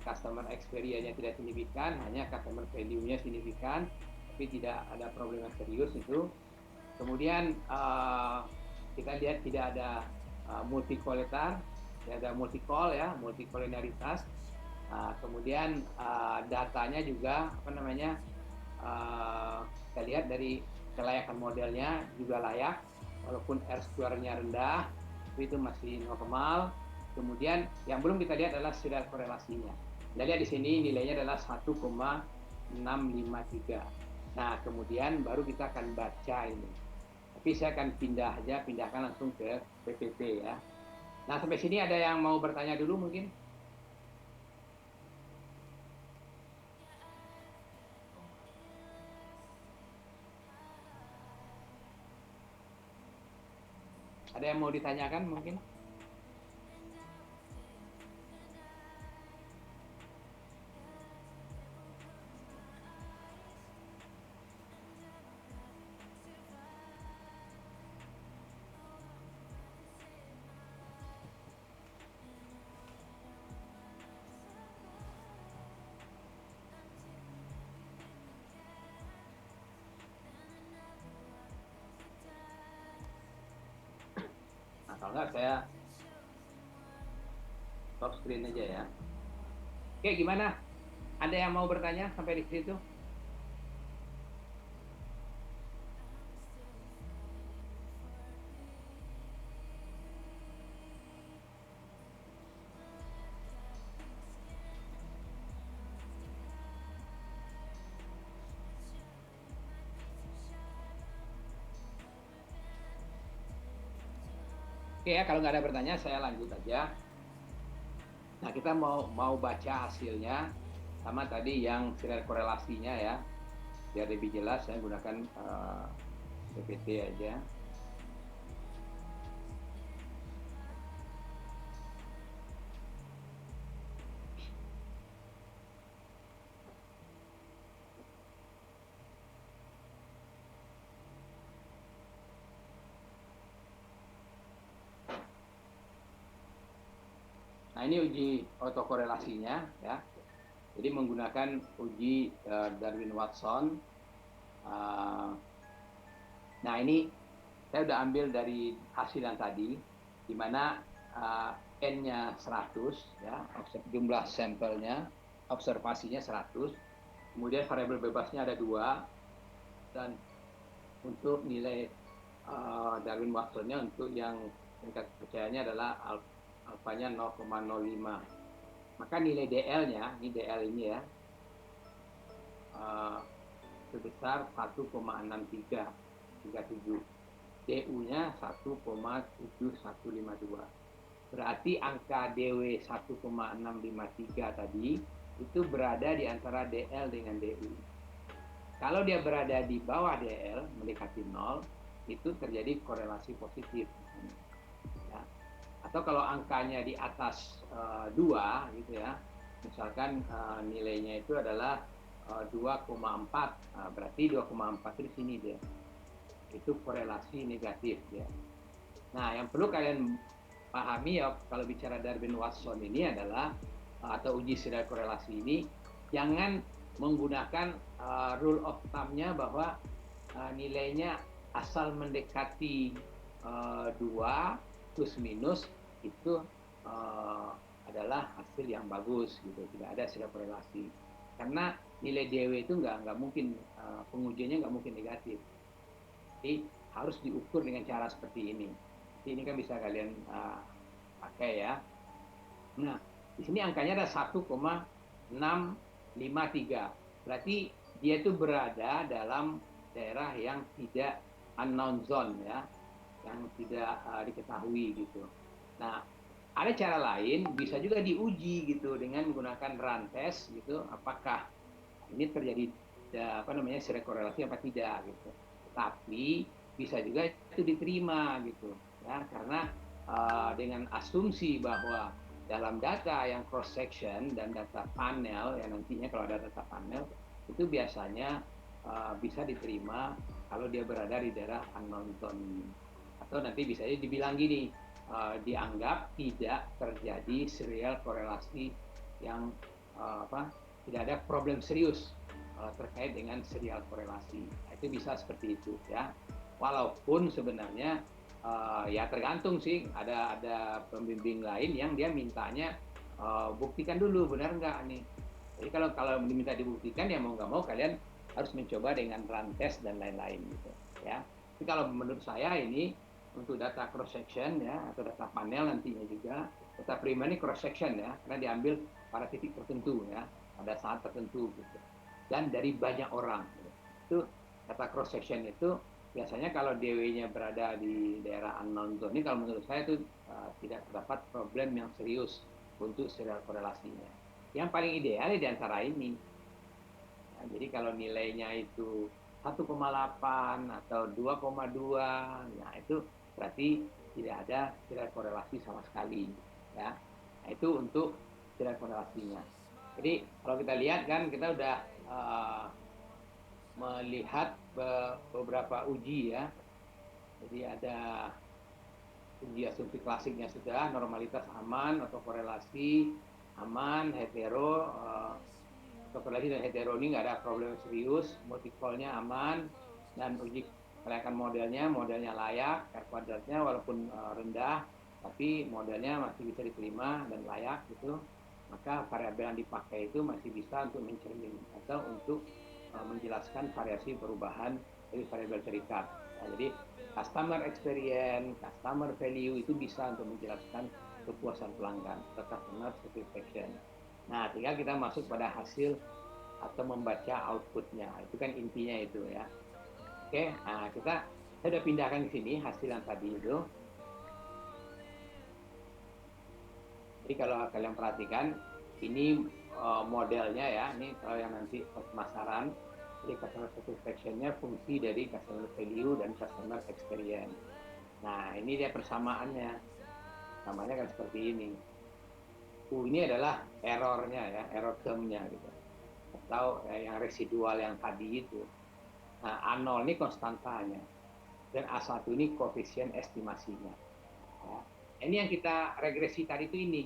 customer experience-nya tidak signifikan, hanya customer value-nya signifikan, tapi tidak ada problem yang serius itu. Kemudian kita lihat tidak ada multikolatar, tidak ada multicol ya, multikolonialitas. Kemudian datanya juga kita lihat dari kelayakan modelnya juga layak, walaupun R-square-nya rendah, tapi itu masih normal. Kemudian yang belum kita lihat adalah serial korelasinya. Kita lihat di sini nilainya adalah 1,653. Nah, kemudian baru kita akan baca ini. Tapi saya akan pindahkan langsung ke PPT ya. Nah, sampai sini ada yang mau bertanya dulu mungkin? Ada yang mau ditanyakan mungkin? Kalau enggak saya stop screen aja ya. Oke, gimana? Ada yang mau bertanya sampai di situ? Oke ya, kalau nggak ada pertanyaan saya lanjut aja. Nah, kita mau baca hasilnya sama tadi yang serial korelasinya ya. Biar lebih jelas saya gunakan PPT aja. Nah, ini uji autokorelasinya ya. Jadi menggunakan uji Darwin-Watson. Nah, ini saya udah ambil dari hasil yang tadi, di mana N-nya 100 ya, jumlah sampelnya, observasinya 100. Kemudian variabel bebasnya ada 2, dan untuk nilai Darwin-Watsonnya untuk yang tingkat percayanya adalah alfanya 0,05. Maka nilai DL-nya, ini DL ini ya, sebesar 1,6337. DU-nya 1,7152. Berarti angka DW 1,653 tadi itu berada di antara DL dengan DU. Kalau dia berada di bawah DL, mendekati 0, itu terjadi korelasi positif. Ya. Atau kalau angkanya di atas 2 gitu ya, misalkan nilainya itu adalah 2,4, berarti 2,4 di sini dia, itu korelasi negatif ya. Nah, yang perlu kalian pahami ya kalau bicara Darwin-Watson ini adalah atau uji serial korelasi ini, jangan menggunakan rule of thumb-nya bahwa nilainya asal mendekati 2 plus minus itu adalah hasil yang bagus gitu, tidak ada sila korelasi. Karena nilai DW itu nggak mungkin, pengujiannya nggak mungkin negatif. Jadi harus diukur dengan cara seperti ini. Jadi ini kan bisa kalian pakai ya. Nah, di sini angkanya ada 1,653. Berarti dia itu berada dalam daerah yang tidak unknown zone ya, yang tidak diketahui gitu. Nah, ada cara lain, bisa juga diuji gitu dengan menggunakan run test gitu, apakah ini terjadi sila korelasi apa tidak gitu. Tapi bisa juga itu diterima gitu ya, karena dengan asumsi bahwa dalam data yang cross section dan data panel, ya nantinya kalau ada data panel itu biasanya bisa diterima kalau dia berada di daerah unknown zone. Atau nanti bisa dibilang gini, dianggap tidak terjadi serial korelasi yang tidak ada problem serius terkait dengan serial korelasi. Nah, itu bisa seperti itu ya. Walaupun sebenarnya ya tergantung sih, ada pembimbing lain yang dia mintanya buktikan dulu benar nggak nih. Jadi kalau diminta dibuktikan ya mau nggak mau kalian harus mencoba dengan run test dan lain-lain gitu ya. Tapi kalau menurut saya ini untuk data cross section ya, atau data panel nantinya juga, data prima ini cross section ya, karena diambil pada titik tertentu ya, pada saat tertentu gitu, dan dari banyak orang gitu. Itu data cross section itu biasanya kalau DW-nya berada di daerah unknown zone ini, kalau menurut saya itu tidak terdapat problem yang serius untuk serial korelasinya. Yang paling ideal di antara ini. Nah, jadi kalau nilainya itu 1,8 atau 2,2, nah itu berarti tidak ada serial korelasi sama sekali ya. Nah, itu untuk serial korelasinya. Jadi kalau kita lihat kan, kita udah melihat beberapa uji ya. Jadi ada uji asumsi klasiknya sudah, normalitas aman, autokorelasi aman, hetero, autokorelasi dan hetero ini nggak ada problem serius, multicolnya aman, dan uji kelayakan modelnya layak, R kuadratnya walaupun rendah, tapi modelnya masih bisa diterima dan layak gitu. Maka variabel yang dipakai itu masih bisa untuk mencermin atau untuk menjelaskan variasi perubahan dari variabel terikat. Nah, jadi customer experience, customer value itu bisa untuk menjelaskan kepuasan pelanggan atau customer satisfaction. Nah, tinggal kita masuk pada hasil atau membaca outputnya. Itu kan intinya itu ya. Oke, nah saya sudah pindahkan ke sini hasil yang tadi itu. Jadi kalau kalian perhatikan, ini modelnya ya, ini kalau yang nanti pemasaran, jadi customer satisfaction-nya fungsi dari customer value dan customer experience. Nah, ini dia persamaannya. Namanya kan seperti ini. Ini adalah error-nya ya, error term-nya gitu. Atau yang residual yang tadi itu. Nah, A0 ini konstantanya. Dan A1 ini koefisien estimasinya. Ya. Ini yang kita regresi tadi itu ini.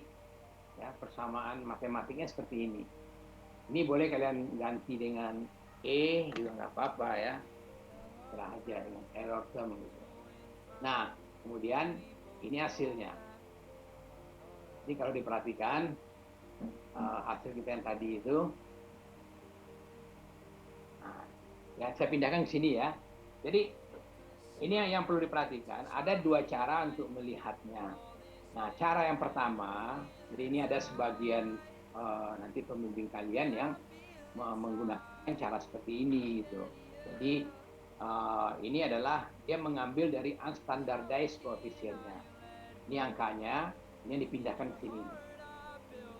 Ya, persamaan matematiknya seperti ini. Ini boleh kalian ganti dengan E juga nggak apa-apa ya. Serah aja dengan error term gitu. Nah, kemudian ini hasilnya. Jadi kalau diperhatikan hasil kita yang tadi itu, nah, ya saya pindahkan ke sini ya. Jadi ini yang perlu diperhatikan. Ada dua cara untuk melihatnya. Nah, cara yang pertama, jadi ini ada sebagian nanti pembimbing kalian yang menggunakan cara seperti ini gitu. Jadi ini adalah dia mengambil dari unstandardized coefficient-nya. Ini angkanya, ini dipindahkan ke sini.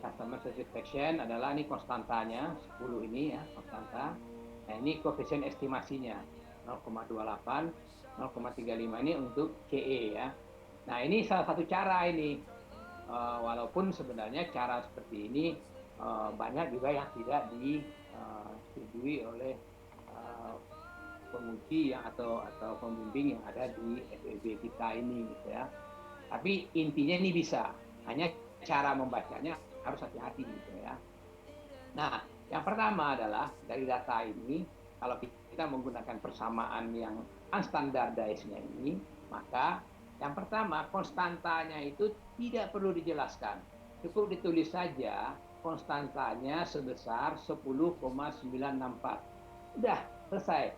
Customer satisfaction adalah ini konstantanya 10 ini ya, konstanta. Nah, ini koefisien estimasinya 0,28, 0,35 ini untuk CE ya. Nah, ini salah satu cara ini. Walaupun sebenarnya cara seperti ini banyak juga yang tidak disetujui oleh penguji atau pembimbing yang ada di FEB kita ini gitu ya. Tapi intinya ini bisa, hanya cara membacanya harus hati-hati gitu ya. Nah, yang pertama adalah dari data ini, kalau kita menggunakan persamaan yang unstandardized-nya ini, maka yang pertama konstantanya itu tidak perlu dijelaskan. Cukup ditulis saja konstantanya sebesar 10,964. Udah selesai.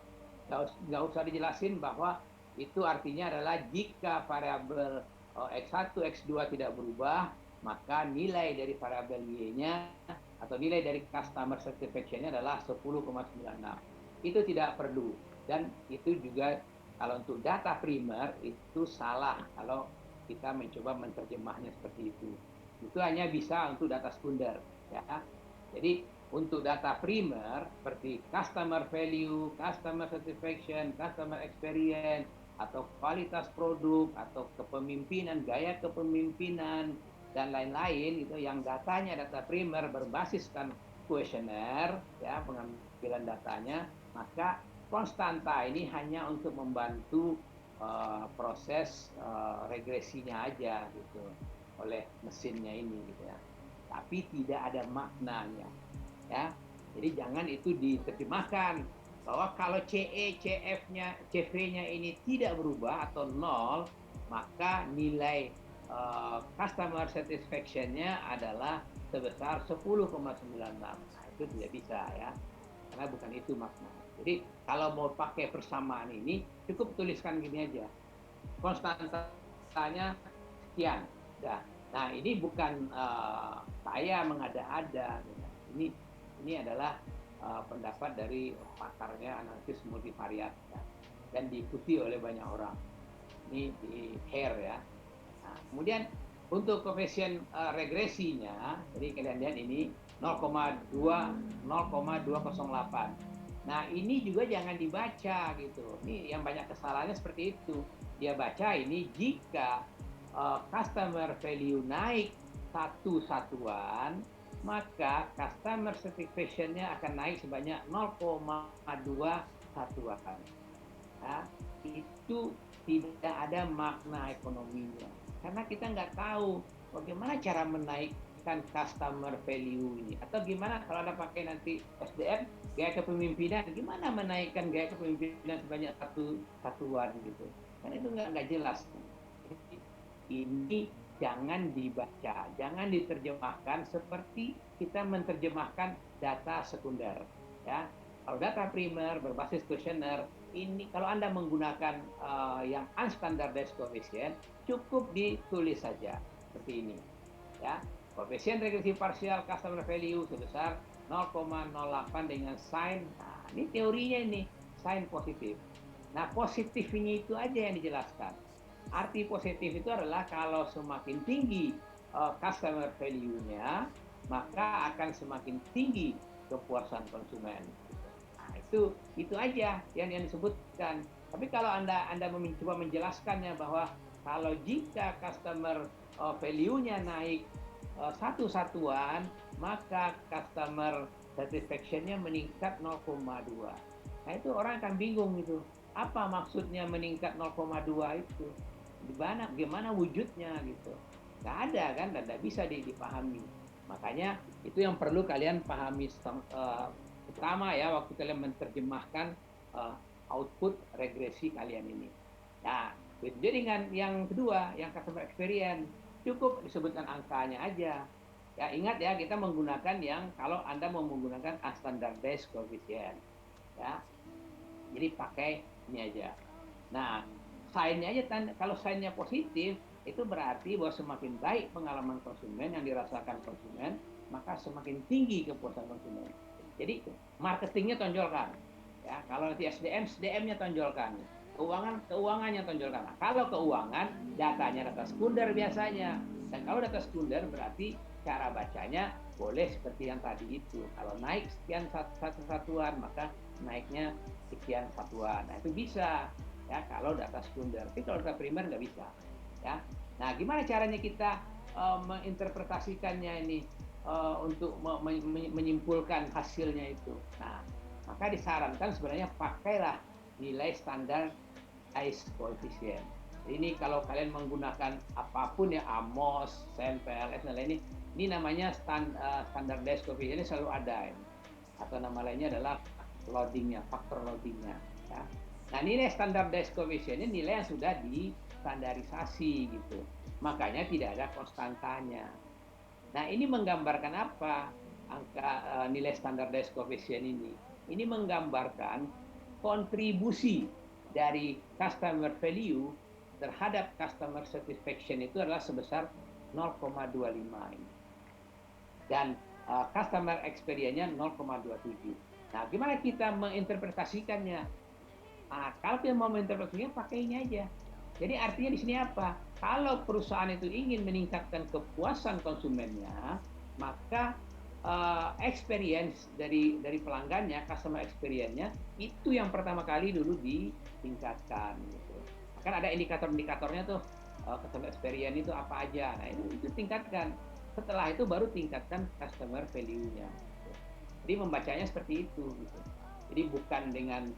Nggak usah dijelasin bahwa itu artinya adalah jika variabel X1, X2 tidak berubah, maka nilai dari variabel Y-nya atau nilai dari customer satisfaction-nya adalah 10,96. Itu tidak perlu. Dan itu juga kalau untuk data primer itu salah kalau kita mencoba menerjemahnya seperti itu. Itu hanya bisa untuk data sekunder, ya. Jadi untuk data primer seperti customer value, customer satisfaction, customer experience, atau kualitas produk, atau kepemimpinan, gaya kepemimpinan, dan lain-lain, itu yang datanya data primer berbasiskan kuesioner, ya, pengambilan datanya, maka konstanta ini hanya untuk membantu proses regresinya aja gitu oleh mesinnya ini gitu ya. Tapi tidak ada maknanya, ya. Jadi jangan itu diterjemahkan bahwa kalau CE, CF-nya, CV-nya ini tidak berubah atau nol, maka nilai customer satisfaction-nya adalah sebesar 10,96. Nah, itu tidak bisa ya, karena bukan itu makna. Jadi kalau mau pakai persamaan ini, cukup tuliskan gini aja, konstantanya sekian. Nah ini bukan saya mengada-ada. Ini adalah pendapat dari pakarnya analisis multivariat ya, dan diikuti oleh banyak orang. Ini di Hare ya. Nah, kemudian untuk koefisien regresinya, jadi kalian lihat ini 0,208. Nah ini juga jangan dibaca gitu. Ini yang banyak kesalahannya seperti itu. Dia baca ini jika customer value naik satu satuan, maka customer satisfaction-nya akan naik sebanyak 0,2 satuan. Nah, itu tidak ada makna ekonominya. Karena kita nggak tahu bagaimana cara menaikkan customer value ini. Atau gimana kalau Anda pakai nanti SDM, gaya kepemimpinan, gimana menaikkan gaya kepemimpinan sebanyak satu satuan gitu. Kan itu nggak jelas. Ini jangan dibaca, jangan diterjemahkan seperti kita menerjemahkan data sekunder. Ya, kalau data primer berbasis kuesioner, ini kalau Anda menggunakan yang unstandardized coefficient, cukup ditulis saja seperti ini. Ya, koefisien regresi parsial customer value sebesar 0,08 dengan sign. Nah, ini teorinya ini sign positif. Nah, positifnya itu aja yang dijelaskan. Arti positif itu adalah kalau semakin tinggi customer value-nya, maka akan semakin tinggi kepuasan konsumen. Nah, itu aja yang disebutkan. Tapi kalau Anda mencoba menjelaskannya bahwa kalau jika customer value-nya naik satu satuan, maka customer satisfaction-nya meningkat 0,2. Nah, itu orang akan bingung itu. Apa maksudnya meningkat 0,2 itu? Gimana wujudnya gitu? Nggak ada kan, dan nggak bisa dipahami. Makanya itu yang perlu kalian pahami pertama ya, waktu kalian menerjemahkan output regresi kalian ini. Nah, jadi dengan yang kedua, yang customer experience, cukup disebutkan angkanya aja. Ya, ingat ya, kita menggunakan yang kalau Anda mau menggunakan unstandardized coefficient. Ya. Jadi pakai ini aja. Nah, sign-nya aja, kalau sign-nya positif, itu berarti bahwa semakin baik pengalaman konsumen yang dirasakan konsumen, maka semakin tinggi kepuasan konsumen. Jadi marketingnya tonjolkan. Ya, kalau nanti SDM-nya tonjolkan. Keuangannya tonjolkan. Nah, kalau keuangan, datanya data sekunder biasanya. Dan kalau data sekunder berarti cara bacanya boleh seperti yang tadi itu. Kalau naik sekian satu satuan, maka naiknya sekian satuan. Nah, itu bisa. Ya, kalau data sekunder. Tapi kalau data primer nggak bisa. Ya. Nah, gimana caranya kita menginterpretasikannya ini untuk menyimpulkan hasilnya itu? Nah, maka disarankan sebenarnya pakailah nilai standar ICE coefficient. Ini kalau kalian menggunakan apapun ya, AMOS, SEM, PLS, dan lain ini namanya standardized coefficient, ini selalu ada ini. Atau nama lainnya adalah loadingnya, faktor loadingnya. Ya. Nah, nilai standardized coefficient ini nilai yang sudah distandarisasi gitu. makanya tidak ada konstantanya. Nah, ini menggambarkan apa? Angka nilai standardized coefficient ini. Ini menggambarkan kontribusi dari customer value terhadap customer satisfaction itu adalah sebesar 0,25 ini. Dan customer experience-nya 0,27. Nah, gimana kita menginterpretasikannya? Kalau kita mau menginterpretasikannya, pakai ini aja. Jadi artinya di sini apa? Kalau perusahaan itu ingin meningkatkan kepuasan konsumennya, maka experience dari pelanggannya, customer experience-nya itu yang pertama kali dulu ditingkatkan. Gitu. Kan ada indikator-indikatornya tuh, customer experience itu apa aja. Nah itu tingkatkan. Setelah itu baru tingkatkan customer value-nya. Gitu. Jadi membacanya seperti itu. Gitu. Jadi bukan dengan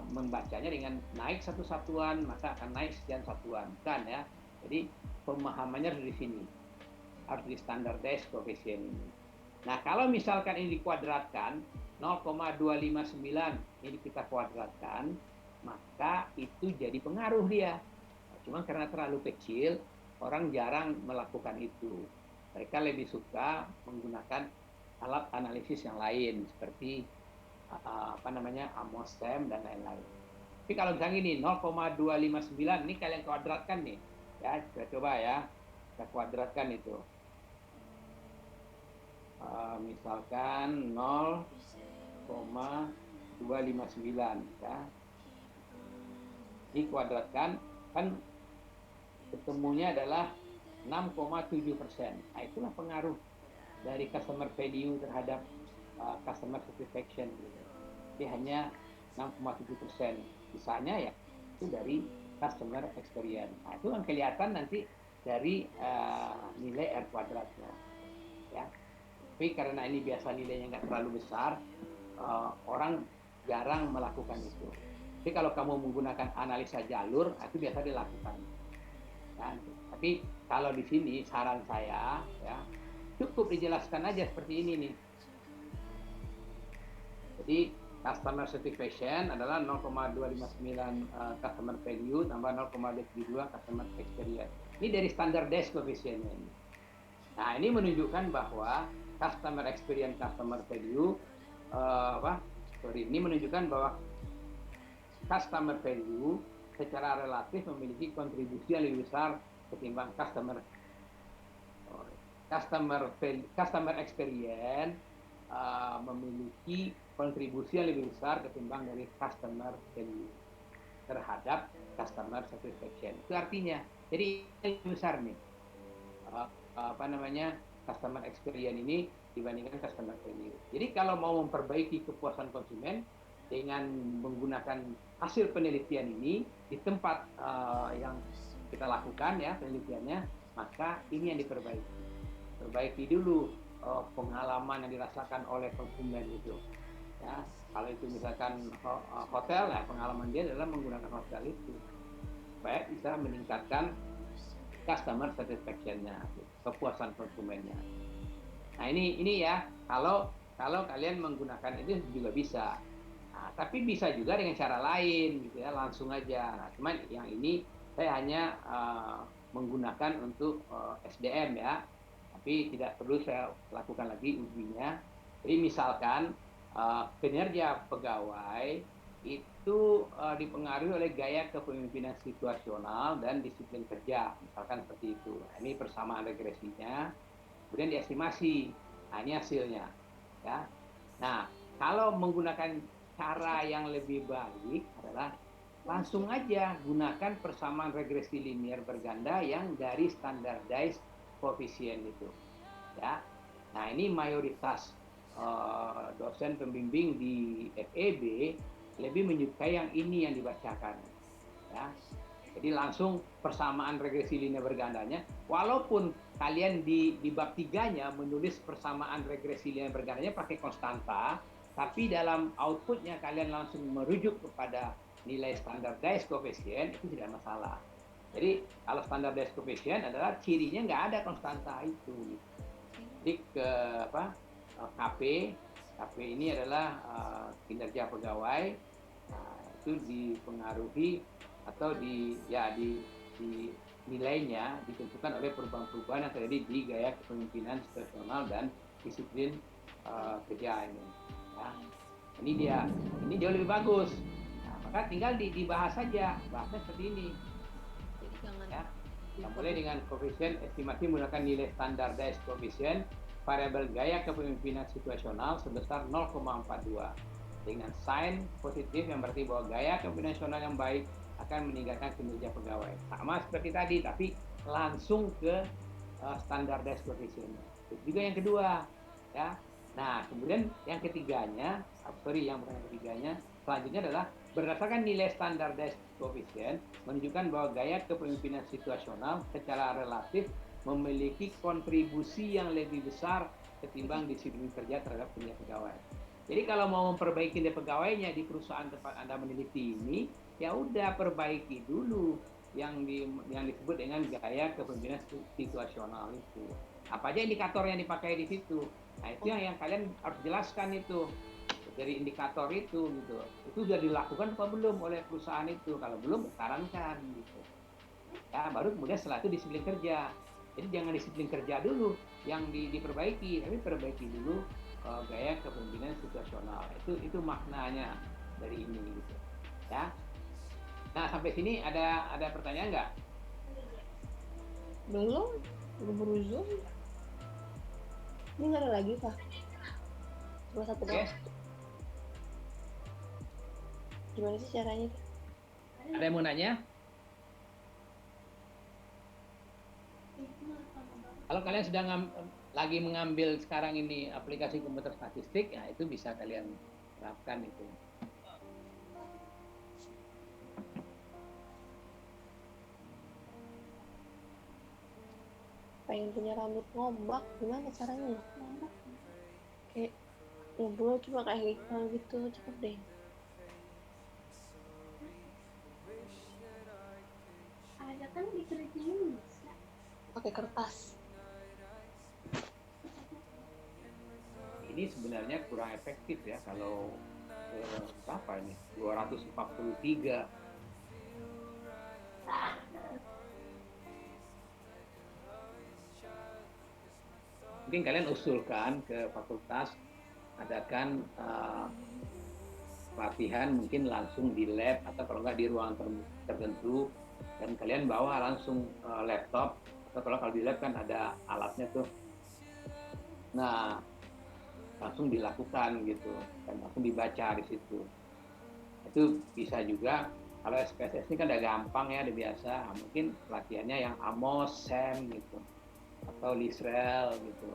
membacanya dengan naik satu satuan maka akan naik sekian satuan, kan ya. Jadi pemahamannya dari sini harus di standardized coefficient ini. Nah kalau misalkan ini dikuadratkan 0,259 ini kita kuadratkan, maka itu jadi pengaruh dia. Cuma karena terlalu kecil orang jarang melakukan itu. Mereka lebih suka menggunakan alat analisis yang lain seperti AMOSTEM dan lain-lain. Tapi kalau misalnya ini 0,259 ini kalian kuadratkan nih, ya kita coba ya, kita kuadratkan itu. Misalkan 0,259 ya. Ini kuadratkan kan ketemunya adalah 6,7%. Nah, itulah pengaruh dari customer value terhadap customer satisfaction. Jadi hanya 6,7%. Sisanya ya itu dari customer experience. Nah, itu yang kelihatan nanti dari nilai R kuadratnya. Ya. Tapi karena ini biasa nilainya nggak terlalu besar, orang jarang melakukan itu. Tapi kalau kamu menggunakan analisa jalur, itu biasa dilakukan. Nah, tapi kalau di sini saran saya, ya cukup dijelaskan aja seperti ini nih. Jadi customer satisfaction adalah 0,259 customer value tambah 0,22 customer experience. Ini dari standardized coefficient ini. Nah, ini menunjukkan bahwa customer experience, customer value, ini menunjukkan bahwa customer value secara relatif memiliki kontribusi yang lebih besar ketimbang customer experience memiliki kontribusi yang lebih besar ketimbang dari customer value terhadap customer satisfaction. Itu artinya, jadi lebih besar nih customer experience ini dibandingkan customer value. Jadi kalau mau memperbaiki kepuasan konsumen dengan menggunakan hasil penelitian ini di tempat yang kita lakukan ya penelitiannya, maka ini yang diperbaiki. Perbaiki dulu pengalaman yang dirasakan oleh konsumen itu. Ya, kalau itu misalkan hotel, ya pengalaman dia adalah menggunakan hotel itu, supaya bisa meningkatkan customer satisfaction-nya, kepuasan konsumennya. Nah ini ya, kalau kalian menggunakan itu juga bisa. Nah, tapi bisa juga dengan cara lain, gitu ya, langsung aja. Nah, cuman yang ini saya hanya menggunakan untuk SDM ya, tapi tidak perlu saya lakukan lagi ujinya. Jadi misalkan kinerja pegawai itu dipengaruhi oleh gaya kepemimpinan situasional dan disiplin kerja, misalkan seperti itu. Nah, ini persamaan regresinya, kemudian diestimasi. Nah, ini hasilnya. Ya. Nah, kalau menggunakan cara yang lebih baik adalah langsung aja gunakan persamaan regresi linear berganda yang dari standardized coefficient itu. Ya. Nah, ini mayoritas dosen pembimbing di FEB lebih menyukai yang ini yang dibacakan, ya. Jadi langsung persamaan regresi linear bergandanya, walaupun kalian di bab 3-nya menulis persamaan regresi linear bergandanya pakai konstanta, tapi dalam outputnya kalian langsung merujuk kepada nilai standardized coefficient, itu tidak masalah. Jadi kalau standardized coefficient adalah cirinya nggak ada konstanta itu. Jadi KP ini adalah kinerja pegawai, itu dipengaruhi atau nilainya ditentukan oleh perubahan-perubahan yang terjadi di gaya kepemimpinan situasional dan disiplin kerja ini. Ya. Ini jauh lebih bagus. Nah, maka tinggal dibahas saja, bahasnya seperti ini. Jadi jangan Ya. Mulai dengan koefisien estimasi menggunakan nilai standardized koefisien variabel gaya kepemimpinan situasional sebesar 0,42 dengan sign positif yang berarti bahwa gaya kepemimpinan situasional yang baik akan meningkatkan kinerja pegawai. Sama seperti tadi, tapi langsung ke standardized koefisien. Itu juga yang kedua, ya. Nah, kemudian yang ketiganya, selanjutnya adalah berdasarkan nilai standardized koefisien menunjukkan bahwa gaya kepemimpinan situasional secara relatif memiliki kontribusi yang lebih besar ketimbang disiplin kerja terhadap kinerja pegawai. Jadi kalau mau memperbaiki pegawainya di perusahaan tempat Anda meneliti ini, ya udah perbaiki dulu yang disebut dengan gaya kepemimpinan situasional itu. Apa aja indikator yang dipakai di situ? Nah, itu yang kalian harus jelaskan itu. Dari indikator itu gitu. Itu sudah dilakukan apa belum oleh perusahaan itu? Kalau belum, sarankan gitu. Ya, baru kemudian setelah itu disiplin kerja. Jadi jangan disiplin kerja dulu yang diperbaiki, tapi perbaiki dulu gaya kepemimpinan situasional. Itu maknanya dari ini gitu. Ya. Nah, sampai sini ada pertanyaan nggak? belum buru Zoom. Ini nggak ada lagi Pak. Cuma satu doang. Gimana sih caranya? Ada yang mau nanya? Kalau kalian sedang lagi mengambil sekarang ini aplikasi komputer statistik, ya itu bisa kalian terapkan itu. Pengen punya rambut ngombak, gimana caranya? Kayak ngobrol cuma kayak gitu, cepet deh. Ada kan dikerjain bisa. Pakai kertas. Ini sebenarnya kurang efektif ya kalau berapa ini? 243. Mungkin kalian usulkan ke fakultas adakan pelatihan mungkin langsung di lab atau kalau nggak di ruangan tertentu dan kalian bawa langsung laptop atau kalau di lab kan ada alatnya tuh. Nah, langsung dilakukan gitu dan langsung dibaca di situ. Itu bisa juga kalau SPSS ini kan udah gampang ya, udah biasa. Mungkin pelatihannya yang Amos, Sam gitu atau Lisrel gitu.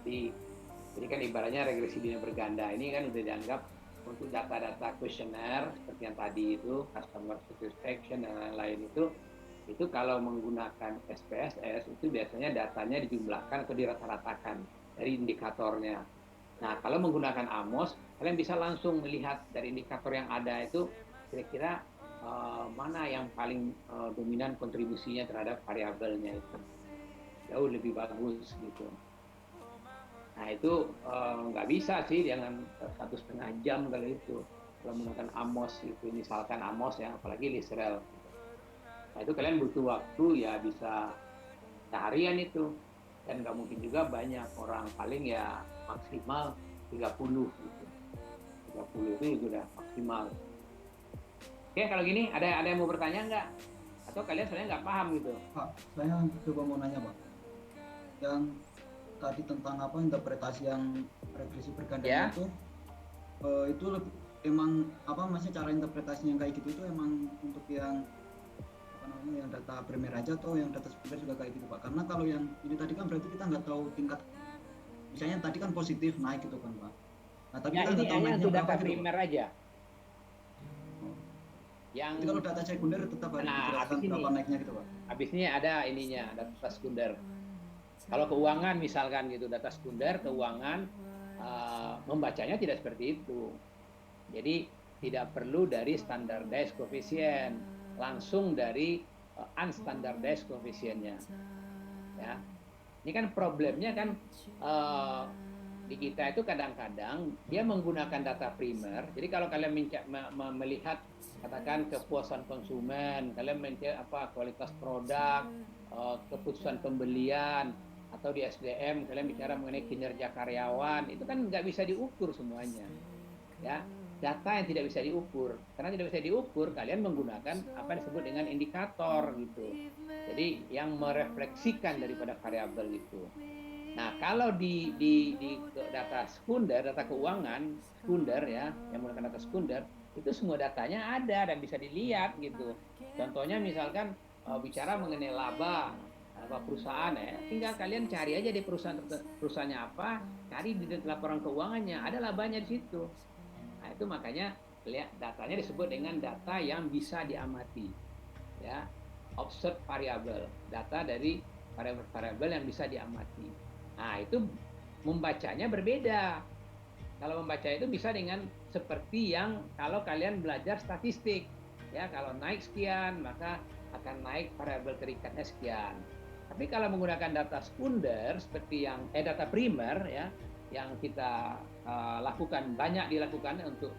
Jadi kan ibaratnya regresi linear berganda ini kan udah dianggap untuk data-data kuesioner seperti yang tadi itu customer satisfaction dan lain-lain itu kalau menggunakan SPSS itu biasanya datanya dijumlahkan atau dirata-ratakan dari indikatornya. Nah, kalau menggunakan Amos, kalian bisa langsung melihat dari indikator yang ada itu kira-kira mana yang paling dominan kontribusinya terhadap variabelnya itu. Jauh lebih bagus gitu. Nah, itu nggak bisa sih dengan 1,5 jam kali itu. Kalau menggunakan Amos itu, misalkan Amos ya, apalagi Lisrel. Nah, itu kalian butuh waktu ya bisa seharian itu. Dan nggak mungkin juga banyak orang, paling ya maksimal 30 gitu. 30 itu sudah maksimal. Oke, kalau gini ada yang mau bertanya nggak? Atau kalian sebenarnya nggak paham gitu? Pak, saya coba mau nanya Pak. Yang tadi tentang apa interpretasi yang regresi berganda Ya. itu lebih, emang apa maksudnya cara interpretasinya yang kayak gitu itu emang untuk yang apa namanya yang data primer aja atau yang data sekunder juga kayak gitu Pak? Karena kalau yang ini tadi kan berarti kita nggak tahu tingkat, misalnya tadi kan positif naik gitu kan Pak. Nah tapi Ya, kita ini nggak tahu hanya naiknya untuk berapa data gitu Pak. primer aja. Yang Jadi kalau data sekunder tetap harus dijelaskan berapa naiknya gitu Pak. habis ini ada ininya, data sekunder. Kalau keuangan misalkan gitu, data sekunder keuangan membacanya tidak seperti itu. Jadi tidak perlu dari standardized coefficient, langsung dari unstandardized coefficient-nya. Ya. Ini kan problemnya kan di di kita itu kadang-kadang dia menggunakan data primer. Jadi kalau kalian melihat katakan kepuasan konsumen, kalian melihat apa kualitas produk, keputusan pembelian, atau di SDM kalian bicara mengenai kinerja karyawan, itu kan nggak bisa diukur semuanya, ya. Data yang tidak bisa diukur, karena tidak bisa diukur, kalian menggunakan apa yang disebut dengan indikator gitu. Jadi yang merefleksikan daripada variabel itu. Nah, kalau di data sekunder, data keuangan sekunder ya, yang menggunakan data sekunder, itu semua datanya ada dan bisa dilihat gitu. Contohnya misalkan bicara mengenai laba perusahaan ya, tinggal kalian cari aja di perusahaannya apa, cari di laporan keuangannya, ada labanya di situ. Nah, itu makanya lihat datanya disebut dengan data yang bisa diamati. Ya, observed variable, data dari variabel yang bisa diamati. Nah, itu membacanya berbeda. Kalau membaca itu bisa dengan seperti yang kalau kalian belajar statistik. Ya, kalau naik sekian, maka akan naik variabel terikatnya sekian. Tapi kalau menggunakan data sekunder seperti yang data primer ya, yang kita lakukan, banyak dilakukan untuk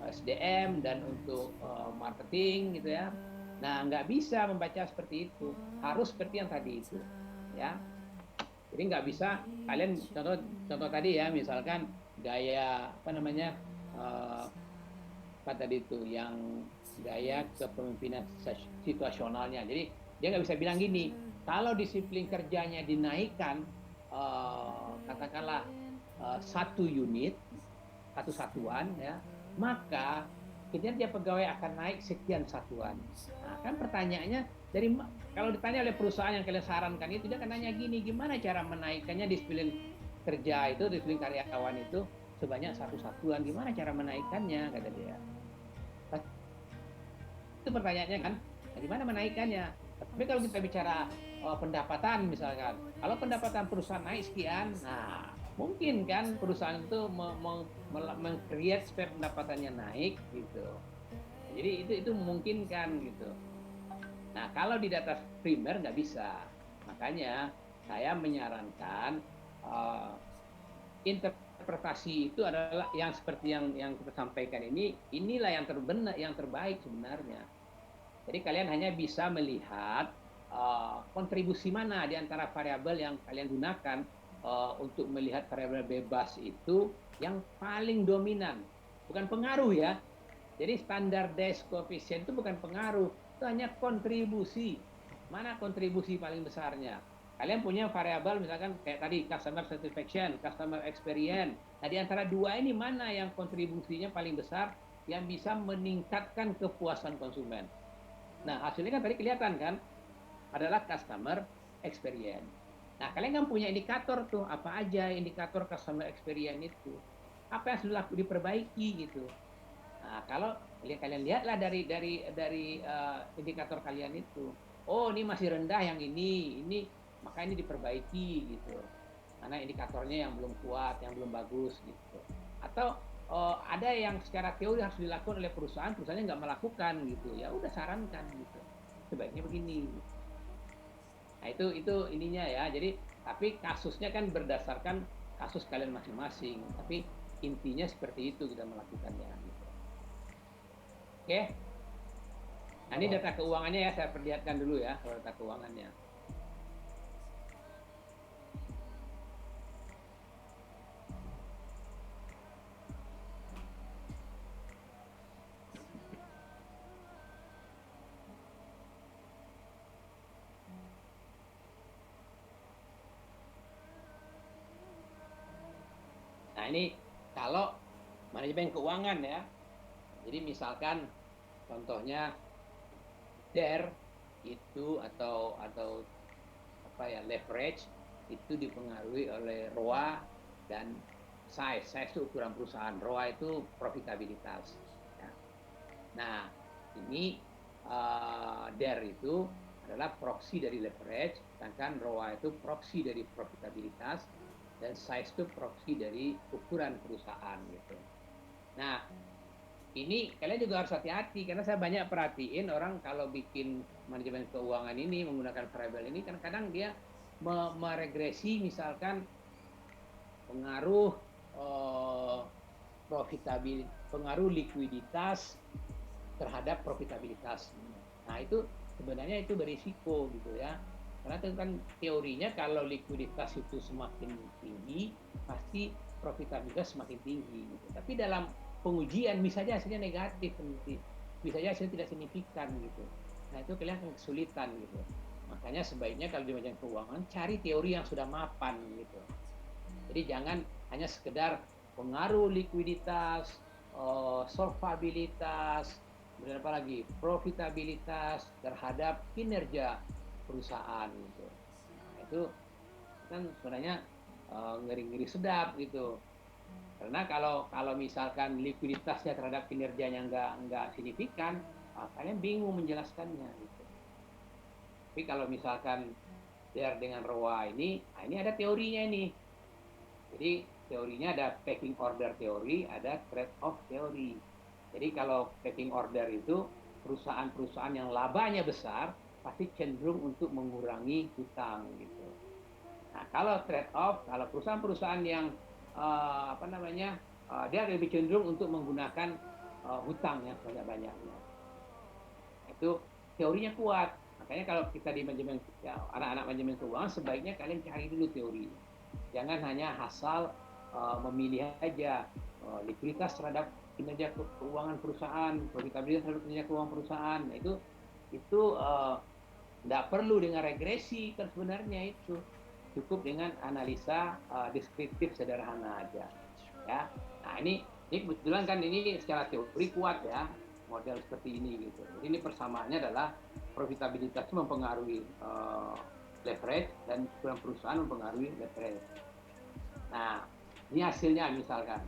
SDM dan untuk marketing gitu ya. Nah, nggak bisa membaca seperti itu, harus seperti yang tadi itu ya. Jadi nggak bisa kalian contoh tadi ya, misalkan gaya apa tadi itu, yang gaya kepemimpinan situasionalnya. Jadi dia nggak bisa bilang gini, kalau disiplin kerjanya dinaikkan katakanlah satu unit, satu satuan ya, maka kinerja pegawai akan naik sekian satuan. Nah, kan pertanyaannya kalau ditanya oleh perusahaan yang kalian sarankan itu, dia akan nanya gini, gimana cara menaikkannya disiplin kerja itu, disiplin karyawan itu sebanyak satu satuan, gimana cara menaikkannya, kata dia. Itu pertanyaannya kan, gimana menaikkannya. Tapi kalau kita bicara pendapatan misalkan, kalau pendapatan perusahaan naik sekian, nah mungkin kan perusahaan itu meng-create supaya pendapatannya naik gitu. Jadi itu memungkinkan gitu. Nah, kalau di data primer nggak bisa. Makanya saya menyarankan interpretasi itu adalah yang seperti yang kita sampaikan ini, inilah yang terbenar, yang terbaik sebenarnya. Jadi kalian hanya bisa melihat kontribusi mana di antara variabel yang kalian gunakan untuk melihat variabel bebas itu yang paling dominan, bukan pengaruh ya. Jadi standardized coefficient itu bukan pengaruh, itu hanya kontribusi. Mana kontribusi paling besarnya? Kalian punya variabel misalkan kayak tadi customer satisfaction, customer experience. Nah, di antara dua ini mana yang kontribusinya paling besar yang bisa meningkatkan kepuasan konsumen? Nah, hasilnya kan tadi kelihatan kan, adalah customer experience. Nah, kalian kan punya indikator tuh, apa aja indikator customer experience itu? Apa yang sudah diperbaiki gitu. Nah, kalau kalian lihatlah dari indikator kalian itu, oh ini masih rendah yang ini maka ini diperbaiki gitu. Karena indikatornya yang belum kuat, yang belum bagus gitu. Atau ada yang secara teori harus dilakukan oleh perusahaannya nggak melakukan gitu, ya udah sarankan gitu, sebaiknya begini. Nah itu ininya ya. Jadi tapi kasusnya kan berdasarkan kasus kalian masing-masing, tapi intinya seperti itu kita melakukannya gitu. Oke. Nah ini data keuangannya ya, saya perlihatkan dulu ya data keuangannya. Nah ini kalau manajemen keuangan ya, jadi misalkan contohnya DER itu atau apa ya, leverage itu dipengaruhi oleh ROA dan size itu ukuran perusahaan, ROA itu profitabilitas. Ya. Nah ini DER itu adalah proksi dari leverage, sedangkan ROA itu proksi dari profitabilitas, dan size itu proksi dari ukuran perusahaan gitu. Nah, ini kalian juga harus hati-hati karena saya banyak perhatiin orang kalau bikin manajemen keuangan ini menggunakan variabel ini kan kadang dia meregresi misalkan pengaruh pengaruh likuiditas terhadap profitabilitas. Nah itu sebenarnya itu berisiko gitu ya. Karena itu kan teorinya kalau likuiditas itu semakin tinggi, pasti profitabilitas semakin tinggi gitu. Tapi dalam pengujian bisa saja hasilnya negatif, bisa saja hasilnya tidak signifikan gitu. Nah itu kelihatan kesulitan gitu. Makanya sebaiknya kalau di manajemen keuangan cari teori yang sudah mapan gitu. Jadi jangan hanya sekedar pengaruh likuiditas, solvabilitas, kemudian apa lagi, profitabilitas terhadap kinerja perusahaan gitu. Nah, itu kan sebenarnya ngeri-ngeri sedap gitu. Karena kalau misalkan likuiditasnya terhadap kinerjanya nggak signifikan, kalian bingung menjelaskannya gitu. Tapi kalau misalkan DER dengan ROA ini ada teorinya ini. Jadi teorinya ada pecking order teori, ada trade-off teori. Jadi kalau pecking order itu perusahaan-perusahaan yang labanya besar pasti cenderung untuk mengurangi hutang gitu. Nah kalau trade-off, kalau perusahaan-perusahaan yang dia lebih cenderung untuk menggunakan hutang yang banyak-banyaknya. Itu teorinya kuat. Makanya kalau kita di manajemen, anak-anak manajemen keuangan sebaiknya kalian cari dulu teori. Jangan hanya asal memilih aja likuiditas terhadap kinerja keuangan perusahaan, profitabilitas terhadap kinerja keuangan perusahaan. Nah, itu tidak perlu dengan regresi kan sebenarnya itu. Cukup dengan analisa deskriptif sederhana aja. Ya. Nah, ini kebetulan kan ini secara teori kuat ya, model seperti ini gitu. Jadi ini persamaannya adalah profitabilitas mempengaruhi leverage dan perusahaan mempengaruhi leverage. Nah, ini hasilnya misalkan.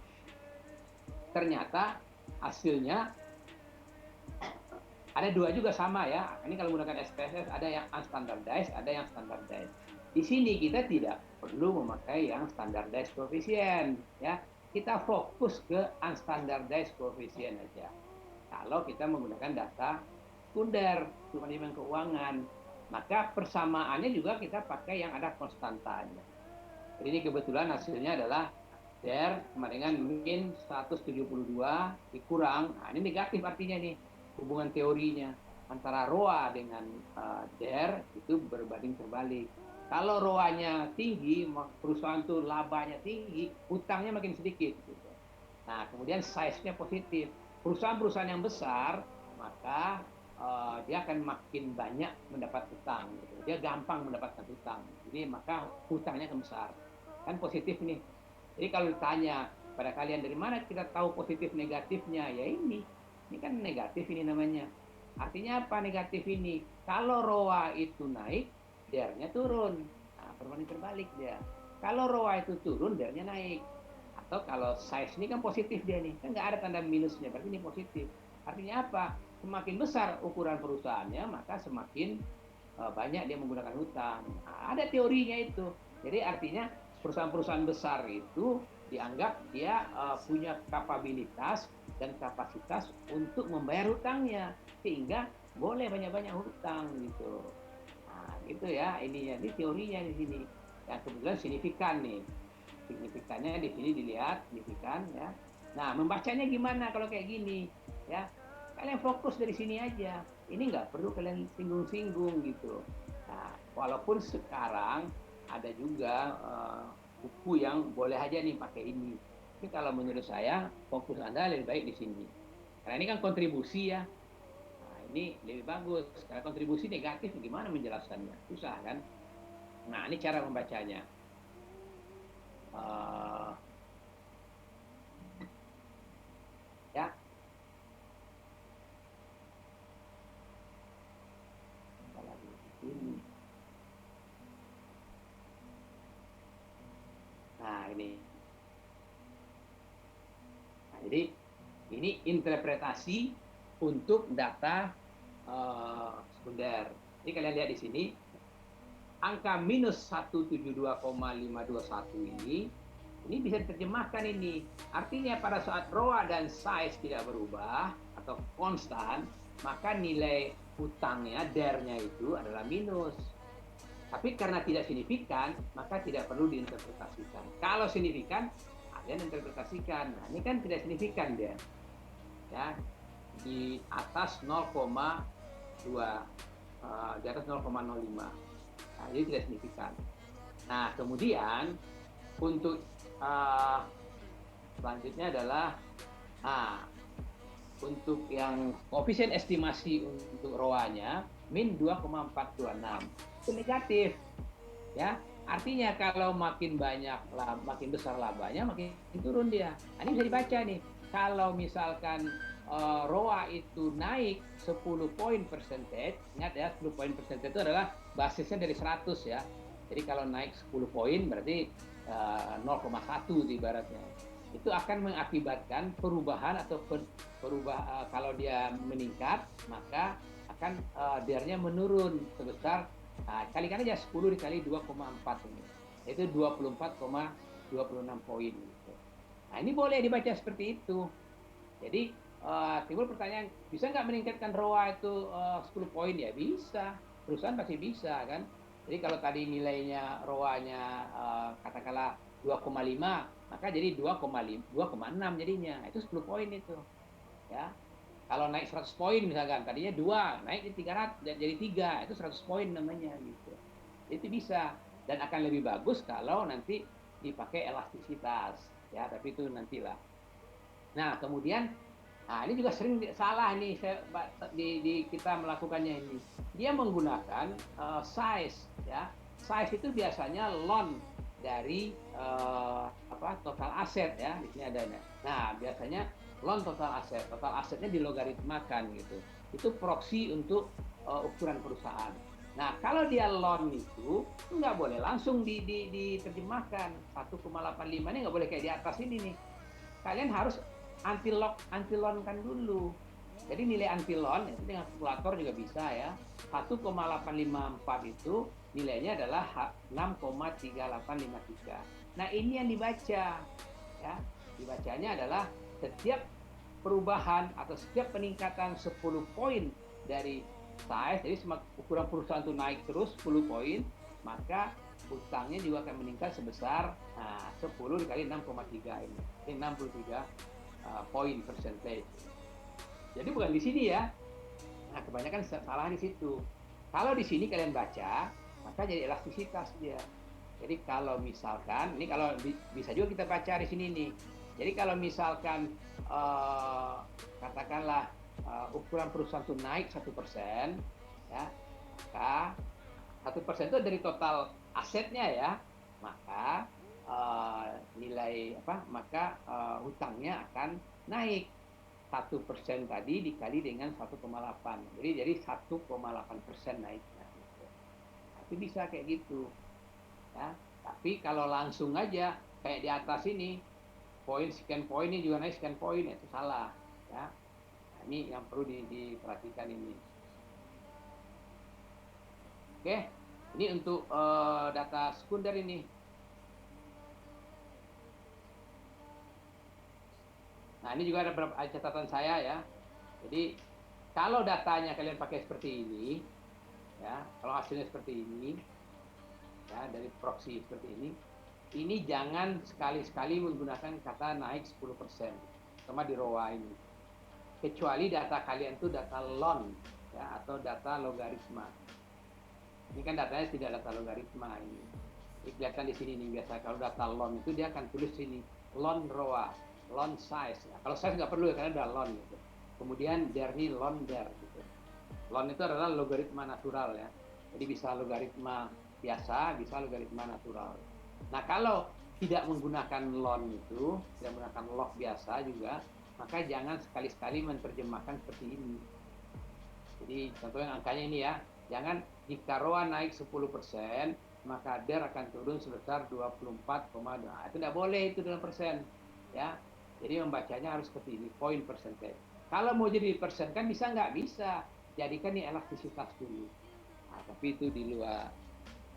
Ternyata hasilnya ada dua juga sama ya. Ini kalau menggunakan SPSS ada yang unstandardized, ada yang standardized. Di sini kita tidak perlu memakai yang standardized coefficient ya. Kita fokus ke unstandardized coefficient aja. Kalau kita menggunakan data sekunder untuk manajemen keuangan, maka persamaannya juga kita pakai yang ada konstantanya. Jadi ini kebetulan hasilnya adalah DER sama dengan min 172 dikurang, nah ini negatif artinya nih hubungan teorinya antara ROA dengan DER itu berbanding terbalik. Kalau ROA-nya tinggi, perusahaan itu labanya tinggi, utangnya makin sedikit. Gitu. Nah kemudian size-nya positif. Perusahaan-perusahaan yang besar, maka dia akan makin banyak mendapat utang. Gitu. Dia gampang mendapatkan utang. Jadi maka utangnya akan besar. Kan positif nih. Jadi kalau ditanya pada kalian dari mana kita tahu positif negatifnya, ya ini kan negatif ini namanya. Artinya apa negatif ini? Kalau ROA itu naik, DER-nya turun. Nah, berbanding terbalik dia. Kalau ROA itu turun, DER-nya naik. Atau kalau size ini kan positif dia nih, kan nggak ada tanda minusnya, berarti ini positif. Artinya apa? Semakin besar ukuran perusahaannya, maka semakin banyak dia menggunakan hutang. Nah, ada teorinya itu. Jadi artinya perusahaan-perusahaan besar itu dianggap dia punya kapabilitas dan kapasitas untuk membayar hutangnya, sehingga boleh banyak-banyak hutang gitu. Nah, gitu ya ininya, ini teorinya di sini. Yang kebetulan signifikan nih. Signifikannya di sini dilihat signifikan ya. Nah, membacanya gimana kalau kayak gini ya? Kalian fokus dari sini aja. Ini nggak perlu kalian singgung-singgung gitu. Nah, walaupun sekarang ada juga buku yang boleh aja nih pakai ini. Tapi kalau menurut saya fokus Anda lebih baik di sini. Karena ini kan kontribusi ya. Nah, ini lebih bagus. Kalau kontribusi negatif gimana menjelaskannya? Susah kan? Nah, ini cara membacanya. Ya. Nah, ini. Nah, jadi ini interpretasi untuk data sekunder. Jadi kalian lihat di sini angka minus 172,521 ini bisa diterjemahkan ini. Artinya pada saat ROA dan size tidak berubah atau konstan, maka nilai hutangnya, DER-nya itu adalah minus. Tapi karena tidak signifikan, maka tidak perlu diinterpretasikan. Kalau signifikan, kalian interpretasikan. Nah, ini kan tidak signifikan dia. Ya, di atas 0,2, di atas 0,05. Nah, jadi tidak signifikan. Nah, kemudian untuk selanjutnya adalah untuk yang koefisien estimasi untuk ROA-nya min 2,426. Itu negatif. Ya, artinya kalau makin banyak, makin besar labanya, makin turun dia. Nah, ini bisa dibaca nih. Kalau misalkan ROA itu naik 10 poin percentage, ingat ya, 10 poin percentage itu adalah basisnya dari 100 ya. Jadi kalau naik 10 poin berarti 0,1 ibaratnya. Itu akan mengakibatkan perubahan atau kalau dia meningkat, maka akan DR-nya menurun sebesar kalikan aja 10 dikali 2,4 ini. Itu 24,26 poin gitu. Nah, ini boleh dibaca seperti itu. Jadi timbul pertanyaan, bisa nggak meningkatkan ROA itu 10 poin? Ya bisa, perusahaan pasti bisa kan. Jadi kalau tadi nilainya ROA-nya katakanlah 2,5, maka jadi 2,6 jadinya. Itu 10 poin itu. Ya. Kalau naik 100 poin misalkan, tadinya 2, naik jadi 300, jadi 3, itu 100 poin namanya gitu. Itu bisa, dan akan lebih bagus kalau nanti dipakai elastisitas. Ya, tapi itu nantilah. Nah, kemudian ini juga sering salah nih kita melakukannya ini. Dia menggunakan size ya. Size itu biasanya loan dari total aset ya. Di sini adanya. Nah, biasanya loan total aset. Total asetnya dilogaritmakan gitu. Itu proxy untuk ukuran perusahaan. Nah, kalau dia loan itu nggak boleh langsung diterjemahkan. 1,85 ini nggak boleh kayak di atas ini nih. Kalian harus anti loan kan dulu. Jadi nilai anti loan itu dengan kalkulator juga bisa ya. 1,854 itu nilainya adalah 6,3853. Nah, ini yang dibaca ya. Dibacanya adalah setiap perubahan atau setiap peningkatan 10 poin dari size, jadi ukuran perusahaan itu naik terus 10 poin, maka hutangnya juga akan meningkat sebesar 10 dikali 6,3 ini. Ini 63 poin percentage. Jadi bukan di sini ya. Nah, kebanyakan salah di situ. Kalau di sini kalian baca, maka jadi elastisitas dia. Jadi kalau misalkan, ini kalau bisa juga kita baca di sini nih. Jadi kalau misalkan katakanlah ukuran perusahaan itu naik 1%, ya, maka 1% itu dari total asetnya ya, maka hutangnya akan naik 1% tadi dikali dengan 1,8, jadi 1,8% naiknya. Tapi bisa kayak gitu, ya. Tapi kalau langsung aja kayak di atas ini, sekian poin ini juga naik sekian poin, itu salah, ya. Nah, ini yang perlu diperhatikan ini. Oke, ini untuk data sekunder ini. Nah, ini juga ada beberapa catatan saya ya. Jadi kalau datanya kalian pakai seperti ini, ya, kalau hasilnya seperti ini, ya, dari proxy seperti ini jangan sekali-sekali menggunakan kata naik 10%, sama di ROA ini. Kecuali data kalian itu data loan, ya, atau data logaritma. Ini kan datanya tidak data logaritma ini. Kelihatan di sini nih, biasa kalau data loan itu dia akan tulis sini loan ROA, loan size. Ya, kalau size nggak perlu ya karena ada loan gitu. Kemudian der nih loan der gitu. Loan itu adalah logaritma natural ya. Jadi bisa logaritma biasa, bisa logaritma natural. Nah, kalau tidak menggunakan loan itu, tidak menggunakan log biasa juga, maka jangan sekali-sekali menerjemahkan seperti ini. Jadi contohnya angkanya ini ya, jangan jika ROA naik 10%, maka DER akan turun sebesar 24,2. Itu tidak boleh itu dalam persen, ya. Jadi membacanya harus seperti ini, point percentage. Kalau mau jadi persen kan bisa nggak? Bisa. Jadikan ini elastisitas dulu. Nah, tapi itu di luar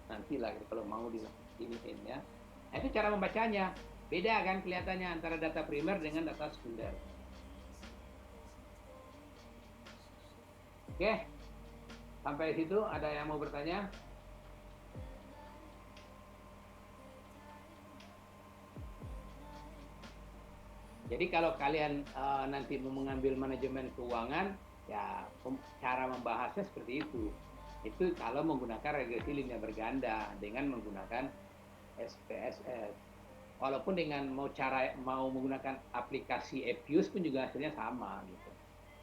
nantilah kalau mau diiniin ya. Nah, itu cara membacanya. Beda kan kelihatannya antara data primer dengan data sekunder. Oke. Sampai situ ada yang mau bertanya? Jadi kalau kalian nanti mau mengambil manajemen keuangan, ya cara membahasnya seperti itu. Itu kalau menggunakan regresi linear berganda dengan menggunakan SPSS. Walaupun dengan mau menggunakan aplikasi Epius pun juga hasilnya sama gitu.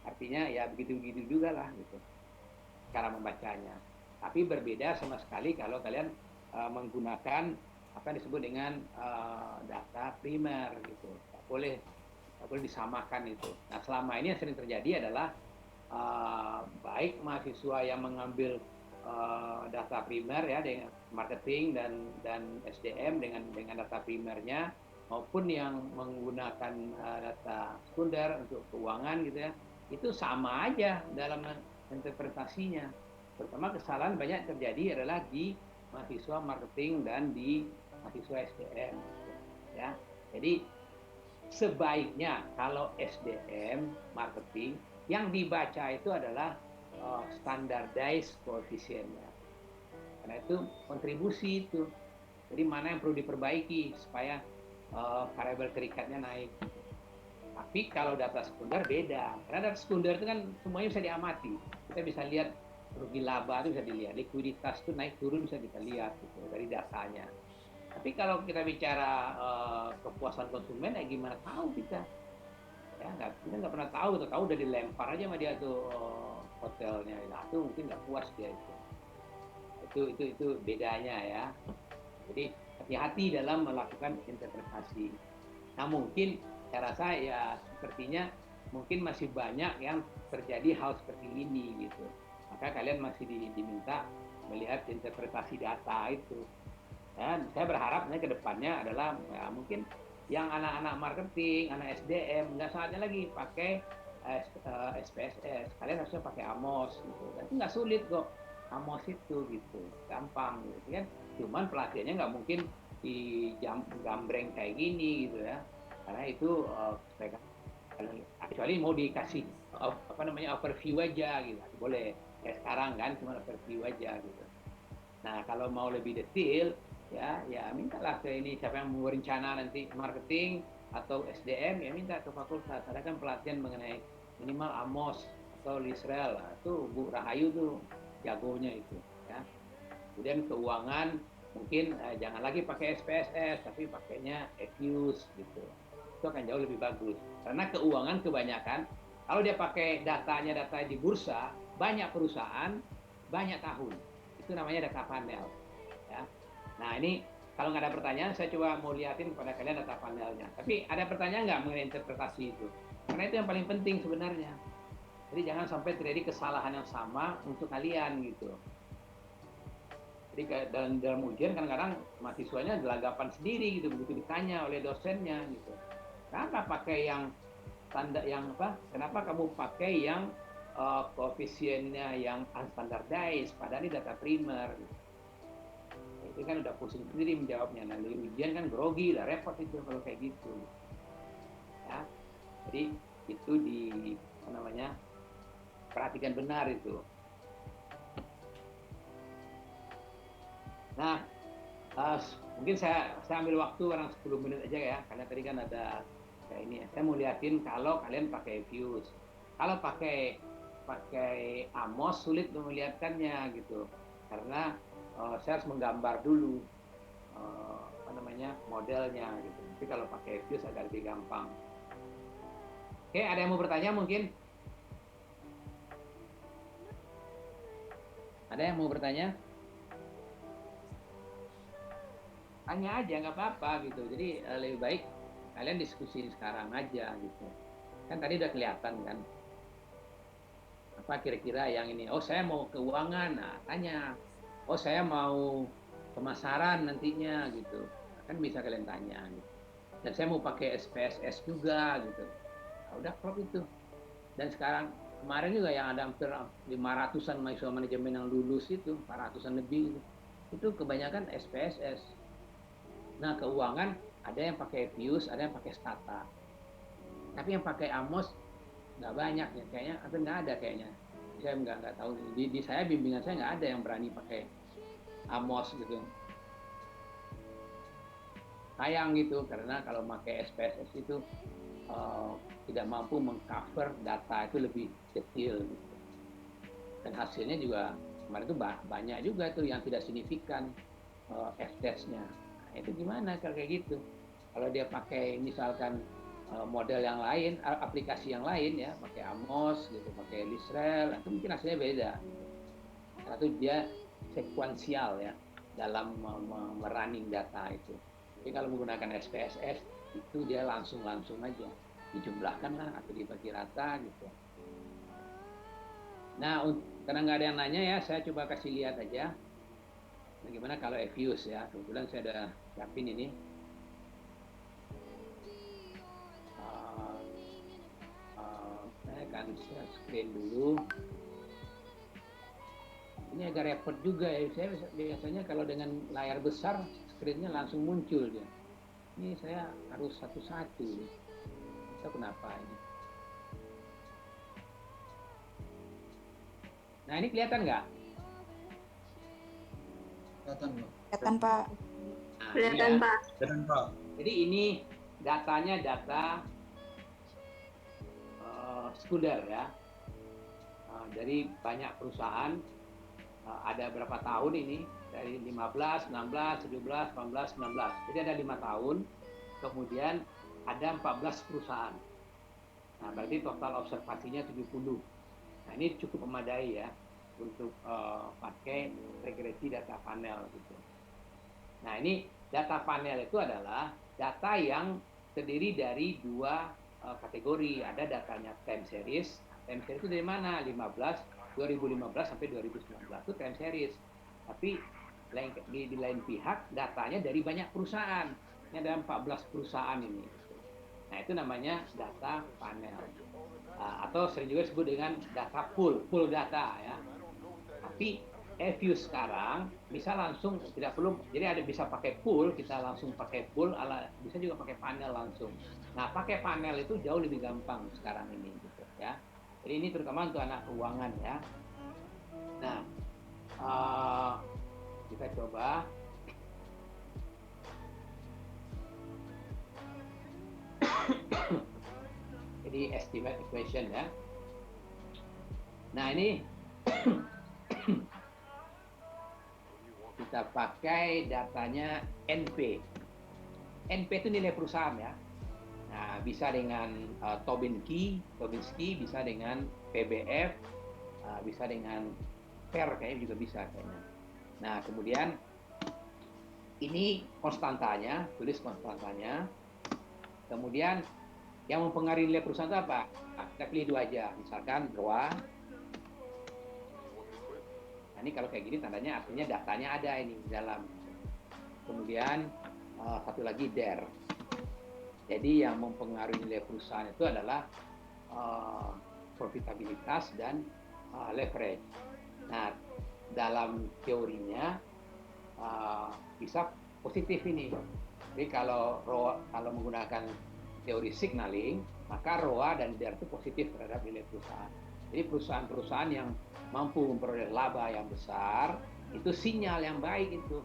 Artinya ya begitu-begitu juga lah gitu cara membacanya. Tapi berbeda sama sekali kalau kalian menggunakan apa yang disebut dengan data primer gitu. Tak boleh disamakan itu. Nah, selama ini yang sering terjadi adalah baik mahasiswa yang mengambil data primer ya dengan marketing dan SDM dengan data primernya, maupun yang menggunakan data sekunder untuk keuangan gitu ya, itu sama aja dalam interpretasinya. Terutama kesalahan banyak terjadi adalah di mahasiswa marketing dan di mahasiswa SDM ya. Jadi sebaiknya kalau SDM marketing yang dibaca itu adalah standardized koefisiennya, karena itu kontribusi itu. Jadi mana yang perlu diperbaiki supaya variabel terikatnya naik. Tapi kalau data sekunder beda, karena data sekunder itu kan semuanya bisa diamati. Kita bisa lihat rugi laba itu bisa dilihat, likuiditas itu naik turun bisa kita lihat gitu, dari datanya. Tapi kalau kita bicara kepuasan konsumen, ya gimana tahu kita? Ya kita nggak pernah tahu, udah dilempar aja sama dia tuh hotelnya, nah, itu mungkin nggak puas dia itu. Itu bedanya ya. Jadi hati-hati dalam melakukan interpretasi. Nah mungkin saya rasa ya sepertinya mungkin masih banyak yang terjadi hal seperti ini gitu. Maka kalian masih diminta melihat interpretasi data itu. Dan saya berharap ke depannya adalah ya, mungkin yang anak-anak marketing, anak SDM, nggak saatnya lagi pakai SPSS. Kalian harusnya pakai AMOS gitu. Dan itu nggak sulit kok, AMOS itu gitu, gampang gitu kan. Cuman pelatihannya nggak mungkin di gambreng kayak gini gitu ya. Karena itu kecuali mau dikasih overview aja gitu, boleh. Kayak sekarang kan cuma overview aja gitu. Nah kalau mau lebih detail ya mintalah ke ini, siapa yang mau rencana nanti marketing atau SDM ya minta ke fakultas, ada kan pelatihan mengenai minimal AMOS atau Lisrel. Nah, itu Bu Rahayu tuh jagonya itu ya. Kemudian keuangan mungkin jangan lagi pakai SPSS tapi pakainya Epius gitu, itu akan jauh lebih bagus. Karena keuangan kebanyakan kalau dia pakai data di bursa, banyak perusahaan banyak tahun, itu namanya data panel ya. Nah ini kalau nggak ada pertanyaan, saya coba mau liatin kepada kalian data panelnya. Tapi ada pertanyaan nggak mengenai interpretasi itu? Karena itu yang paling penting sebenarnya. Jadi jangan sampai terjadi kesalahan yang sama untuk kalian gitu. Jadi dalam ujian kadang-kadang mahasiswanya gelagapan sendiri gitu, begitu ditanya oleh dosennya gitu. Kenapa pakai yang tanda yang apa? Kenapa kamu pakai yang koefisiennya yang unstandardized? Padahal ini data primer. Gitu. Itu kan udah pusing sendiri menjawabnya. Nah, dari ujian kan grogi, udah repot itu kalau kayak gitu. Ya. Jadi itu perhatikan benar itu. Nah, mungkin saya ambil waktu orang 10 menit aja ya, karena tadi kan ada kayak ini. Saya mau liatin kalau kalian pakai Fuse. Kalau pakai AMOS sulit melihatkannya gitu, karena saya harus menggambar dulu modelnya gitu. Tapi kalau pakai Fuse agak lebih gampang. Oke, ada yang mau bertanya mungkin? Ada yang mau bertanya? Tanya aja, nggak apa-apa gitu. Jadi lebih baik kalian diskusi sekarang aja gitu. Kan tadi udah kelihatan kan. Apa kira-kira yang ini? Oh saya mau keuangan, nah tanya. Oh saya mau pemasaran nantinya gitu. Kan bisa kalian tanya gitu. Dan saya mau pakai SPSS juga gitu. Nah, udah klop itu. Dan sekarang kemarin juga yang ada hampir 500-an mahasiswa manajemen yang lulus itu, 400-an lebih gitu. Itu kebanyakan SPSS. Nah keuangan ada yang pakai Epius, ada yang pakai Stata. Tapi yang pakai AMOS nggak banyak ya kayaknya, atau nggak ada kayaknya. Saya nggak tahu. Di saya bimbingan saya nggak ada yang berani pakai AMOS gitu. Sayang gitu, karena kalau pakai SPSS itu eh, tidak mampu mengcover data itu lebih detail gitu. Dan hasilnya juga kemarin itu banyak juga tuh yang tidak signifikan F-testnya. Nah, itu gimana kalau kayak gitu? Kalau dia pakai misalkan model yang lain, aplikasi yang lain ya, pakai Amos gitu, pakai Lisrel, itu mungkin hasilnya beda. Karena itu dia sekuensial ya dalam merunning data itu. Jadi kalau menggunakan SPSS itu dia langsung aja dijumlahkan lah atau dibagi rata gitu. Nah, karena nggak ada yang nanya ya, saya coba kasih lihat aja bagaimana kalau Evius ya. Kebetulan saya udah siapin ini. Saya akan share screen dulu. Ini agak repot juga ya. Saya biasanya kalau dengan layar besar, screen-nya langsung muncul dia. Ini saya harus satu-satu. Itu kenapa ini? Nah, ini kelihatan nggak? Kelihatan, Pak. Kelihatan, Pak. Nah, Kelihatan, ya. Pak. Kelihatan, Pak. Jadi ini datanya data Scudder ya. Dari banyak perusahaan, ada berapa tahun ini? Dari 15, 16, 17, 18, 19. Jadi ada 5 tahun, kemudian ada 14 perusahaan. Nah, berarti total observasinya 70. Nah, ini cukup memadai ya untuk pakai regresi data panel gitu. Nah, ini data panel itu adalah data yang terdiri dari dua kategori. Ada datanya time series. Time series itu dari mana? 2015 sampai 2019 itu time series. Tapi di lain pihak datanya dari banyak perusahaan. Ini ada 14 perusahaan ini. Nah, itu namanya data panel. Atau sering juga disebut dengan data pool data ya. Tapi Evius sekarang bisa langsung, tidak perlu, jadi ada bisa pakai pool, kita langsung pakai pool, bisa juga pakai panel langsung. Nah, pakai panel itu jauh lebih gampang sekarang ini gitu ya. Jadi ini terutama untuk anak keuangan ya. Nah, kita coba. Jadi estimate equation ya. Nah, ini kita pakai datanya NP. NP itu nilai perusahaan ya. Nah, bisa dengan Tobinsky, bisa dengan PBF, bisa dengan PER kayaknya juga bisa kayaknya. Nah, kemudian ini konstantanya, tulis konstantanya. Kemudian yang mempengaruhi nilai perusahaan itu apa? Kita pilih dua aja, misalkan ROA. Nah, ini kalau kayak gini tandanya artinya datanya ada ini di dalam. Kemudian satu lagi DER. Jadi yang mempengaruhi nilai perusahaan itu adalah profitabilitas dan leverage. Nah, dalam teorinya bisa positif ini. Jadi kalau menggunakan teori signaling, maka ROA dan DER itu positif terhadap nilai perusahaan. Jadi perusahaan-perusahaan yang mampu memperoleh laba yang besar, itu sinyal yang baik itu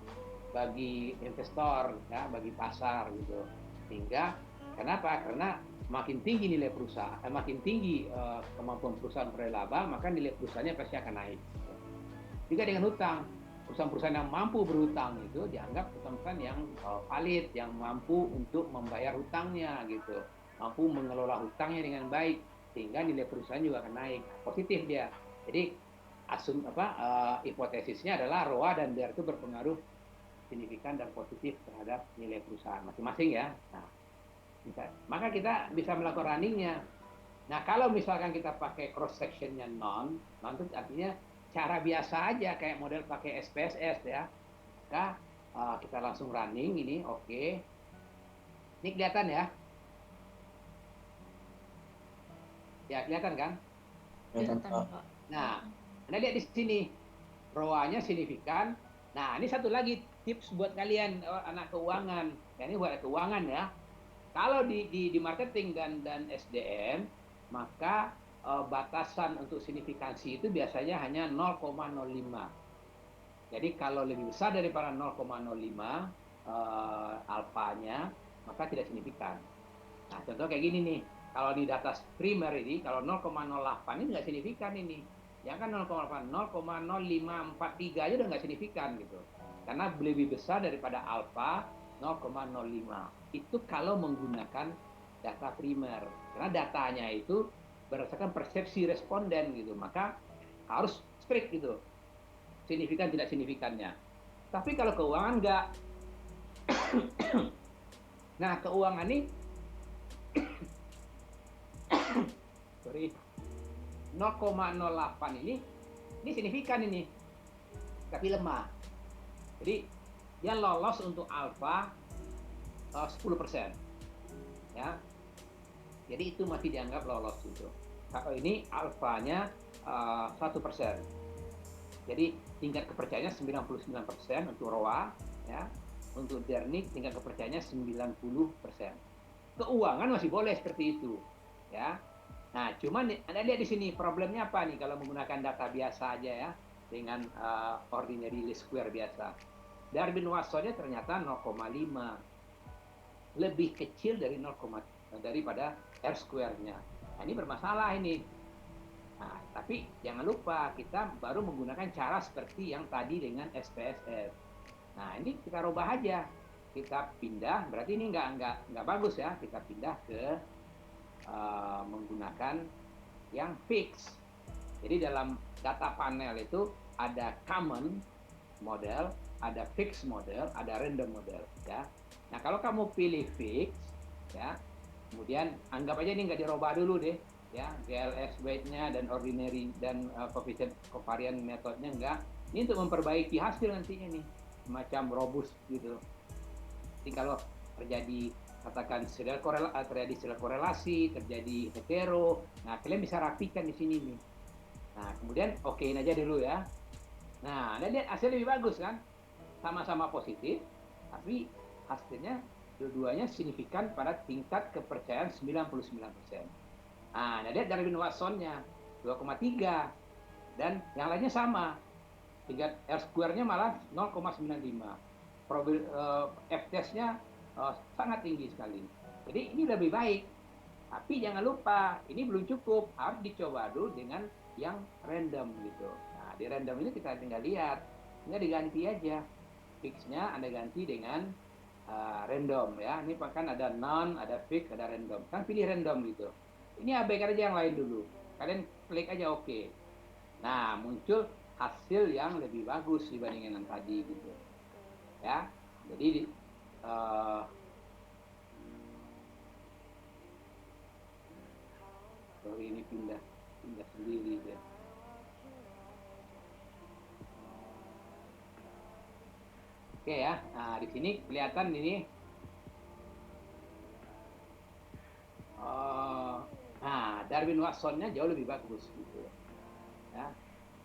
bagi investor, ya, bagi pasar gitu. Sehingga kenapa? Karena makin tinggi nilai perusahaan, makin tinggi kemampuan perusahaan memperoleh laba, maka nilai perusahaannya pasti akan naik. Juga dengan hutang, perusahaan-perusahaan yang mampu berhutang itu dianggap perusahaan yang valid, yang mampu untuk membayar hutangnya gitu, mampu mengelola hutangnya dengan baik, sehingga nilai perusahaan juga akan naik, positif dia. Jadi hipotesisnya adalah ROA dan DER itu berpengaruh signifikan dan positif terhadap nilai perusahaan masing-masing ya. Nah, maka kita bisa melakukan runningnya. Nah, kalau misalkan kita pakai cross sectionnya non itu artinya cara biasa aja kayak model pakai SPSS ya. Maka kita langsung running ini, oke. Ini kelihatan ya? Ya kelihatan kan? Kelihatan, Pak. Nah, Anda lihat di sini ROA-nya signifikan. Nah, ini satu lagi tips buat kalian anak keuangan. Ya, ini buat keuangan ya. Kalau di marketing dan SDM, maka batasan untuk signifikansi itu biasanya hanya 0,05. Jadi kalau lebih besar daripada 0,05 alfanya, maka tidak signifikan. Nah, contoh kayak gini nih, kalau di data primer ini, kalau 0,08 ini nggak signifikan ini. Ya kan 0,8, 0,0543 aja udah nggak signifikan gitu. Karena lebih besar daripada alfa 0,05. Itu kalau menggunakan data primer. Karena datanya itu berdasarkan persepsi responden gitu. Maka harus strict gitu. Signifikan tidak signifikannya. Tapi kalau keuangan nggak. Nah, keuangan ini sorry 0,08 ini signifikan ini, tapi lemah. Jadi dia lolos untuk alfa 10%, ya. Jadi itu masih dianggap lolos gitu. Kalau ini alfanya 1%. Jadi tingkat kepercayaannya 99% untuk ROA, ya. Untuk Dernik tingkat kepercayaannya 90%. Keuangan masih boleh seperti itu, ya. Nah, cuman Anda lihat di sini problemnya apa nih kalau menggunakan data biasa aja ya, dengan ordinary least square biasa. Darwin-Watsonnya ternyata 0,5. Lebih kecil dari 0, daripada R square-nya. Nah, ini bermasalah ini. Nah, tapi jangan lupa kita baru menggunakan cara seperti yang tadi dengan SPSS. Nah, ini kita rubah aja. Kita pindah, berarti ini nggak bagus ya. Kita pindah ke menggunakan yang fix. Jadi dalam data panel itu ada common model, ada fixed model, ada random model, ya. Nah, kalau kamu pilih fix, ya, kemudian anggap aja ini nggak dirubah dulu deh, ya, GLS weight-nya dan ordinary dan coefficient covariance metode-nya enggak. Ini untuk memperbaiki hasil nantinya nih, semacam robust gitu. Jadi kalau terjadi katakan terjadi serial korelasi, terjadi hetero. Nah, kalian bisa rapikan di sini nih. Nah, kemudian okein aja dulu ya. Nah, Anda lihat hasilnya lebih bagus kan? Sama-sama positif, tapi hasilnya dua-duanya signifikan pada tingkat kepercayaan 99%. Nah, Anda lihat Darwin-Watsonnya 2,3 dan yang lainnya sama. Tingkat R square-nya malah 0,95. F-test-nya sangat tinggi sekali. Jadi ini lebih baik. Tapi jangan lupa, ini belum cukup. Harus dicoba dulu dengan yang random gitu. Nah, di random ini kita tinggal lihat. Ini diganti aja. Fix-nya Anda ganti dengan random ya. Ini bahkan ada non, ada fix, ada random. Kan pilih random gitu. Ini abaikan aja yang lain dulu. Kalian klik aja oke. Nah, muncul hasil yang lebih bagus dibandingkan yang tadi gitu. Ya. Jadi sorry, ini pindah sendiri ya. Oke ya, nah di sini kelihatan ini. Nah, Darwin-Watsonnya jauh lebih bagus gitu ya,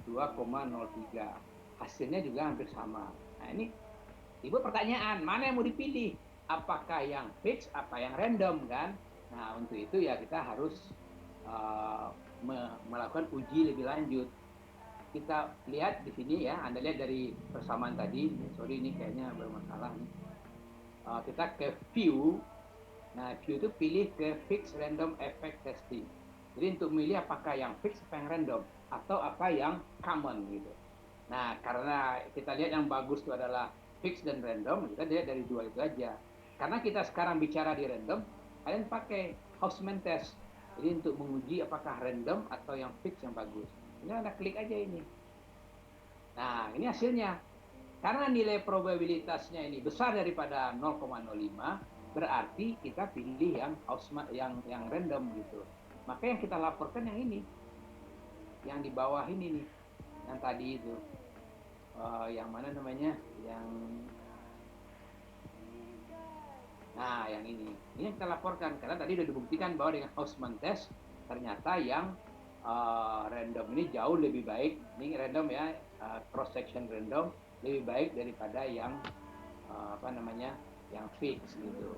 2,03. Hasilnya juga hampir sama. Nah ini Ibu pertanyaan, mana yang mau dipilih? Apakah yang fix, apa yang random kan? Nah, untuk itu ya kita harus melakukan uji lebih lanjut. Kita lihat di sini ya, Anda lihat dari persamaan tadi. Sorry, ini kayaknya bermasalah nih. Kita ke view. Nah, view itu pilih ke fix random effect testing. Jadi untuk memilih apakah yang fix, apa yang random, atau apa yang common gitu. Nah, karena kita lihat yang bagus itu adalah fix dan random, kita lihat dari dua itu aja. Karena kita sekarang bicara di random, kalian pakai Hausman test. Jadi untuk menguji apakah random atau yang fix yang bagus. Ini Anda klik aja ini. Nah, ini hasilnya. Karena nilai probabilitasnya ini besar daripada 0,05, berarti kita pilih yang Hausman yang random gitu. Maka yang kita laporkan yang ini. Yang di bawah ini nih. Yang tadi itu. Yang mana namanya? Nah, yang ini yang kita laporkan karena tadi sudah dibuktikan bahwa dengan Hausman test ternyata yang random ini jauh lebih baik. Ini random ya, cross section random lebih baik daripada yang yang fix gitu.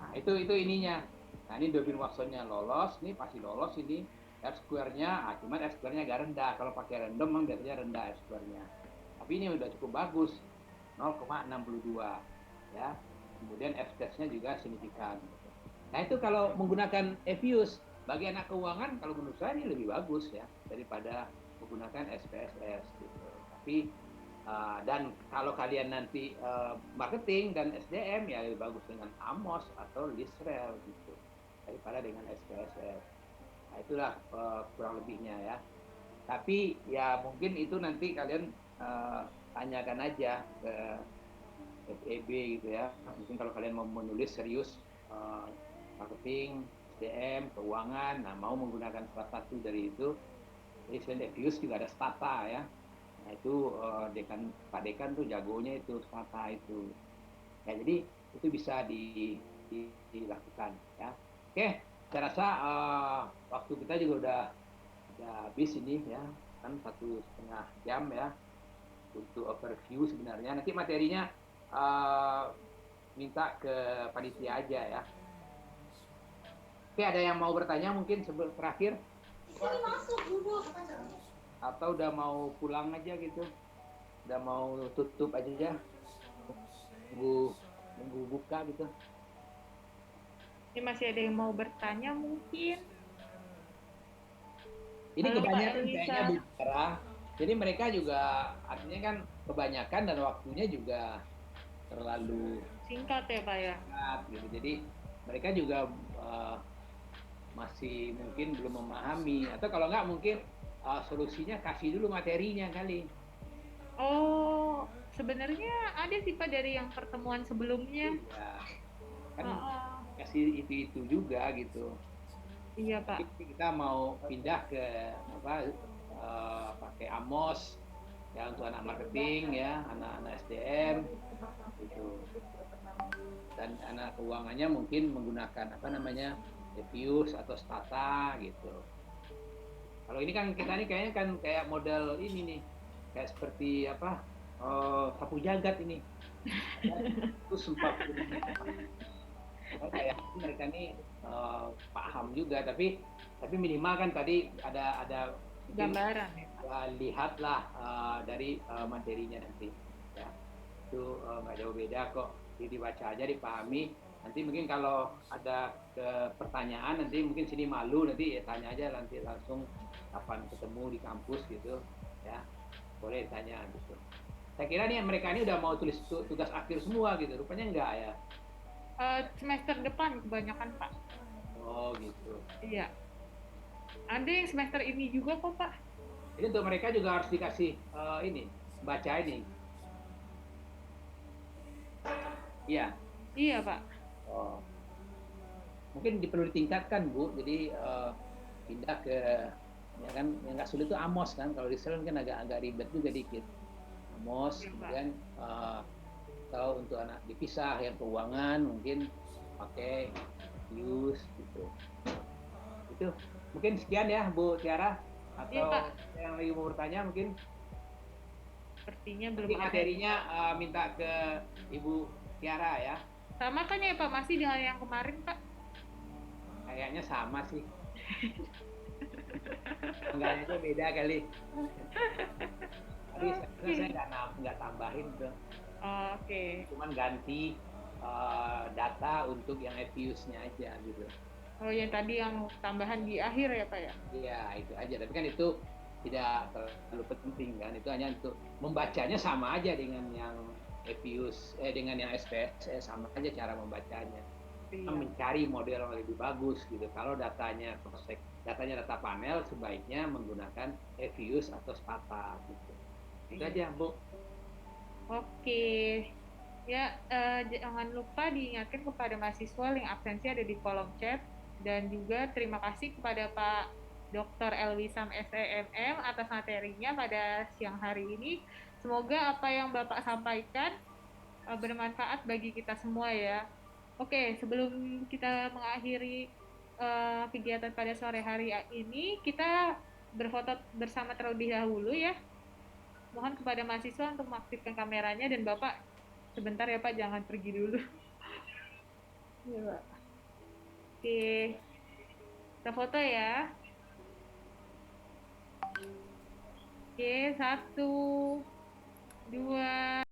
Nah, itu ininya. Nah, ini Darwin-Watsonnya lolos, ini pasti lolos ini. R square-nya, cuman R square-nya agak rendah. Kalau pakai random memang biasanya rendah R square-nya. Tapi ini udah cukup bagus, 0,62 ya. Kemudian F-test-nya juga signifikan. Nah itu kalau menggunakan EVIUS bagi anak keuangan, kalau menurut saya ini lebih bagus ya daripada menggunakan SPSS gitu. Tapi dan kalau kalian nanti marketing dan SDM ya lebih bagus dengan AMOS atau LISREL gitu daripada dengan SPSS. Nah itulah kurang lebihnya ya. Tapi ya mungkin itu nanti kalian tanyakan aja ke FEB gitu ya. Mungkin kalau kalian mau menulis serius marketing, SDM, keuangan, nah mau menggunakan salah satu dari itu, selain EVIUS juga ada STATA ya. Nah itu Pak Dekan tuh jagonya itu STATA itu. Ya jadi itu bisa dilakukan ya. Oke, saya rasa waktu kita juga udah habis ini ya, kan 1,5 jam ya untuk overview sebenarnya. Nanti materinya minta ke panitia aja ya. Oke, ada yang mau bertanya mungkin sebelum terakhir? Atau udah mau pulang aja gitu? Udah mau tutup aja? Nunggu buka gitu? Ini masih ada yang mau bertanya mungkin? Ini Halo, kebanyakan Pak Elisa. kayaknya bicara. Jadi mereka juga artinya kan kebanyakan dan waktunya juga terlalu Singkat ya Pak ya? singkat gitu. Jadi mereka juga masih mungkin belum memahami, atau kalau nggak mungkin solusinya kasih dulu materinya kali. Oh, sebenarnya ada sih Pak dari yang pertemuan sebelumnya. Ya, kan kasih itu juga gitu. Iya Pak. Jadi kita mau pindah ke pakai AMOS ya untuk anak marketing ya, anak-anak SDM gitu. Dan anak keuangannya mungkin menggunakan EVIUS atau STATA gitu. Kalau ini kan kita nih kayaknya kan kayak model ini nih, kayak seperti sapu jagat ini. Itu sempat kayak mereka nih paham juga, tapi minimal kan tadi ada Gambaran ya. Lihatlah dari materinya nanti ya, itu nggak jauh beda kok, jadi dibaca aja dipahami. Nanti mungkin kalau ada pertanyaan nanti mungkin sini malu, nanti ya tanya aja nanti langsung kapan ketemu di kampus gitu ya, boleh tanya gitu. Saya kira nih mereka ini udah mau tulis tugas akhir semua gitu, rupanya enggak ya. Semester depan kebanyakan Pak. Oh gitu. Iya. Ada yang semester ini juga kok Pak. Jadi untuk mereka juga harus dikasih ini, baca ini. Iya. Iya Pak. Oh. Mungkin perlu ditingkatkan Bu, jadi pindah ke ya kan yang nggak sulit itu AMOS kan, kalau di Selen kan agak ribet juga dikit. AMOS, kemudian atau untuk anak dipisah yang keuangan mungkin pakai EVIUS gitu. Itu mungkin sekian ya Bu Tiara, atau Iya, Pak. yang lagi mau bertanya mungkin Sepertinya belum nanti ada. materinya minta ke Ibu Tiara ya. Sama kan ya Pak, masih dengan yang kemarin Pak? Kayaknya sama sih. Enggak aja beda kali. Tadi saya nggak tambahin tuh. Oke. Cuman ganti data untuk yang EVIUS-nya aja gitu. Oh yang tadi yang tambahan di akhir ya Pak ya? Iya itu aja. Tapi kan itu tidak terlalu penting kan. Itu hanya untuk membacanya sama aja dengan yang EVIUS, dengan yang SPSS sama aja cara membacanya. Iya. Mencari model yang lebih bagus gitu. Kalau datanya data panel, sebaiknya menggunakan EVIUS atau STATA gitu. Itu aja Bu. Oke. Ya, jangan lupa diingatkan kepada mahasiswa link absensi ada di kolom chat, dan juga terima kasih kepada Pak Dr. Elwisam SEMM atas materinya pada siang hari ini. Semoga apa yang Bapak sampaikan bermanfaat bagi kita semua ya. Oke, sebelum kita mengakhiri kegiatan pada sore hari ini, kita berfoto bersama terlebih dahulu ya. Mohon kepada mahasiswa untuk mengaktifkan kameranya, dan Bapak sebentar ya Pak, jangan pergi dulu. Ya, Pak. Oke, kita foto ya. Oke, 1, 2.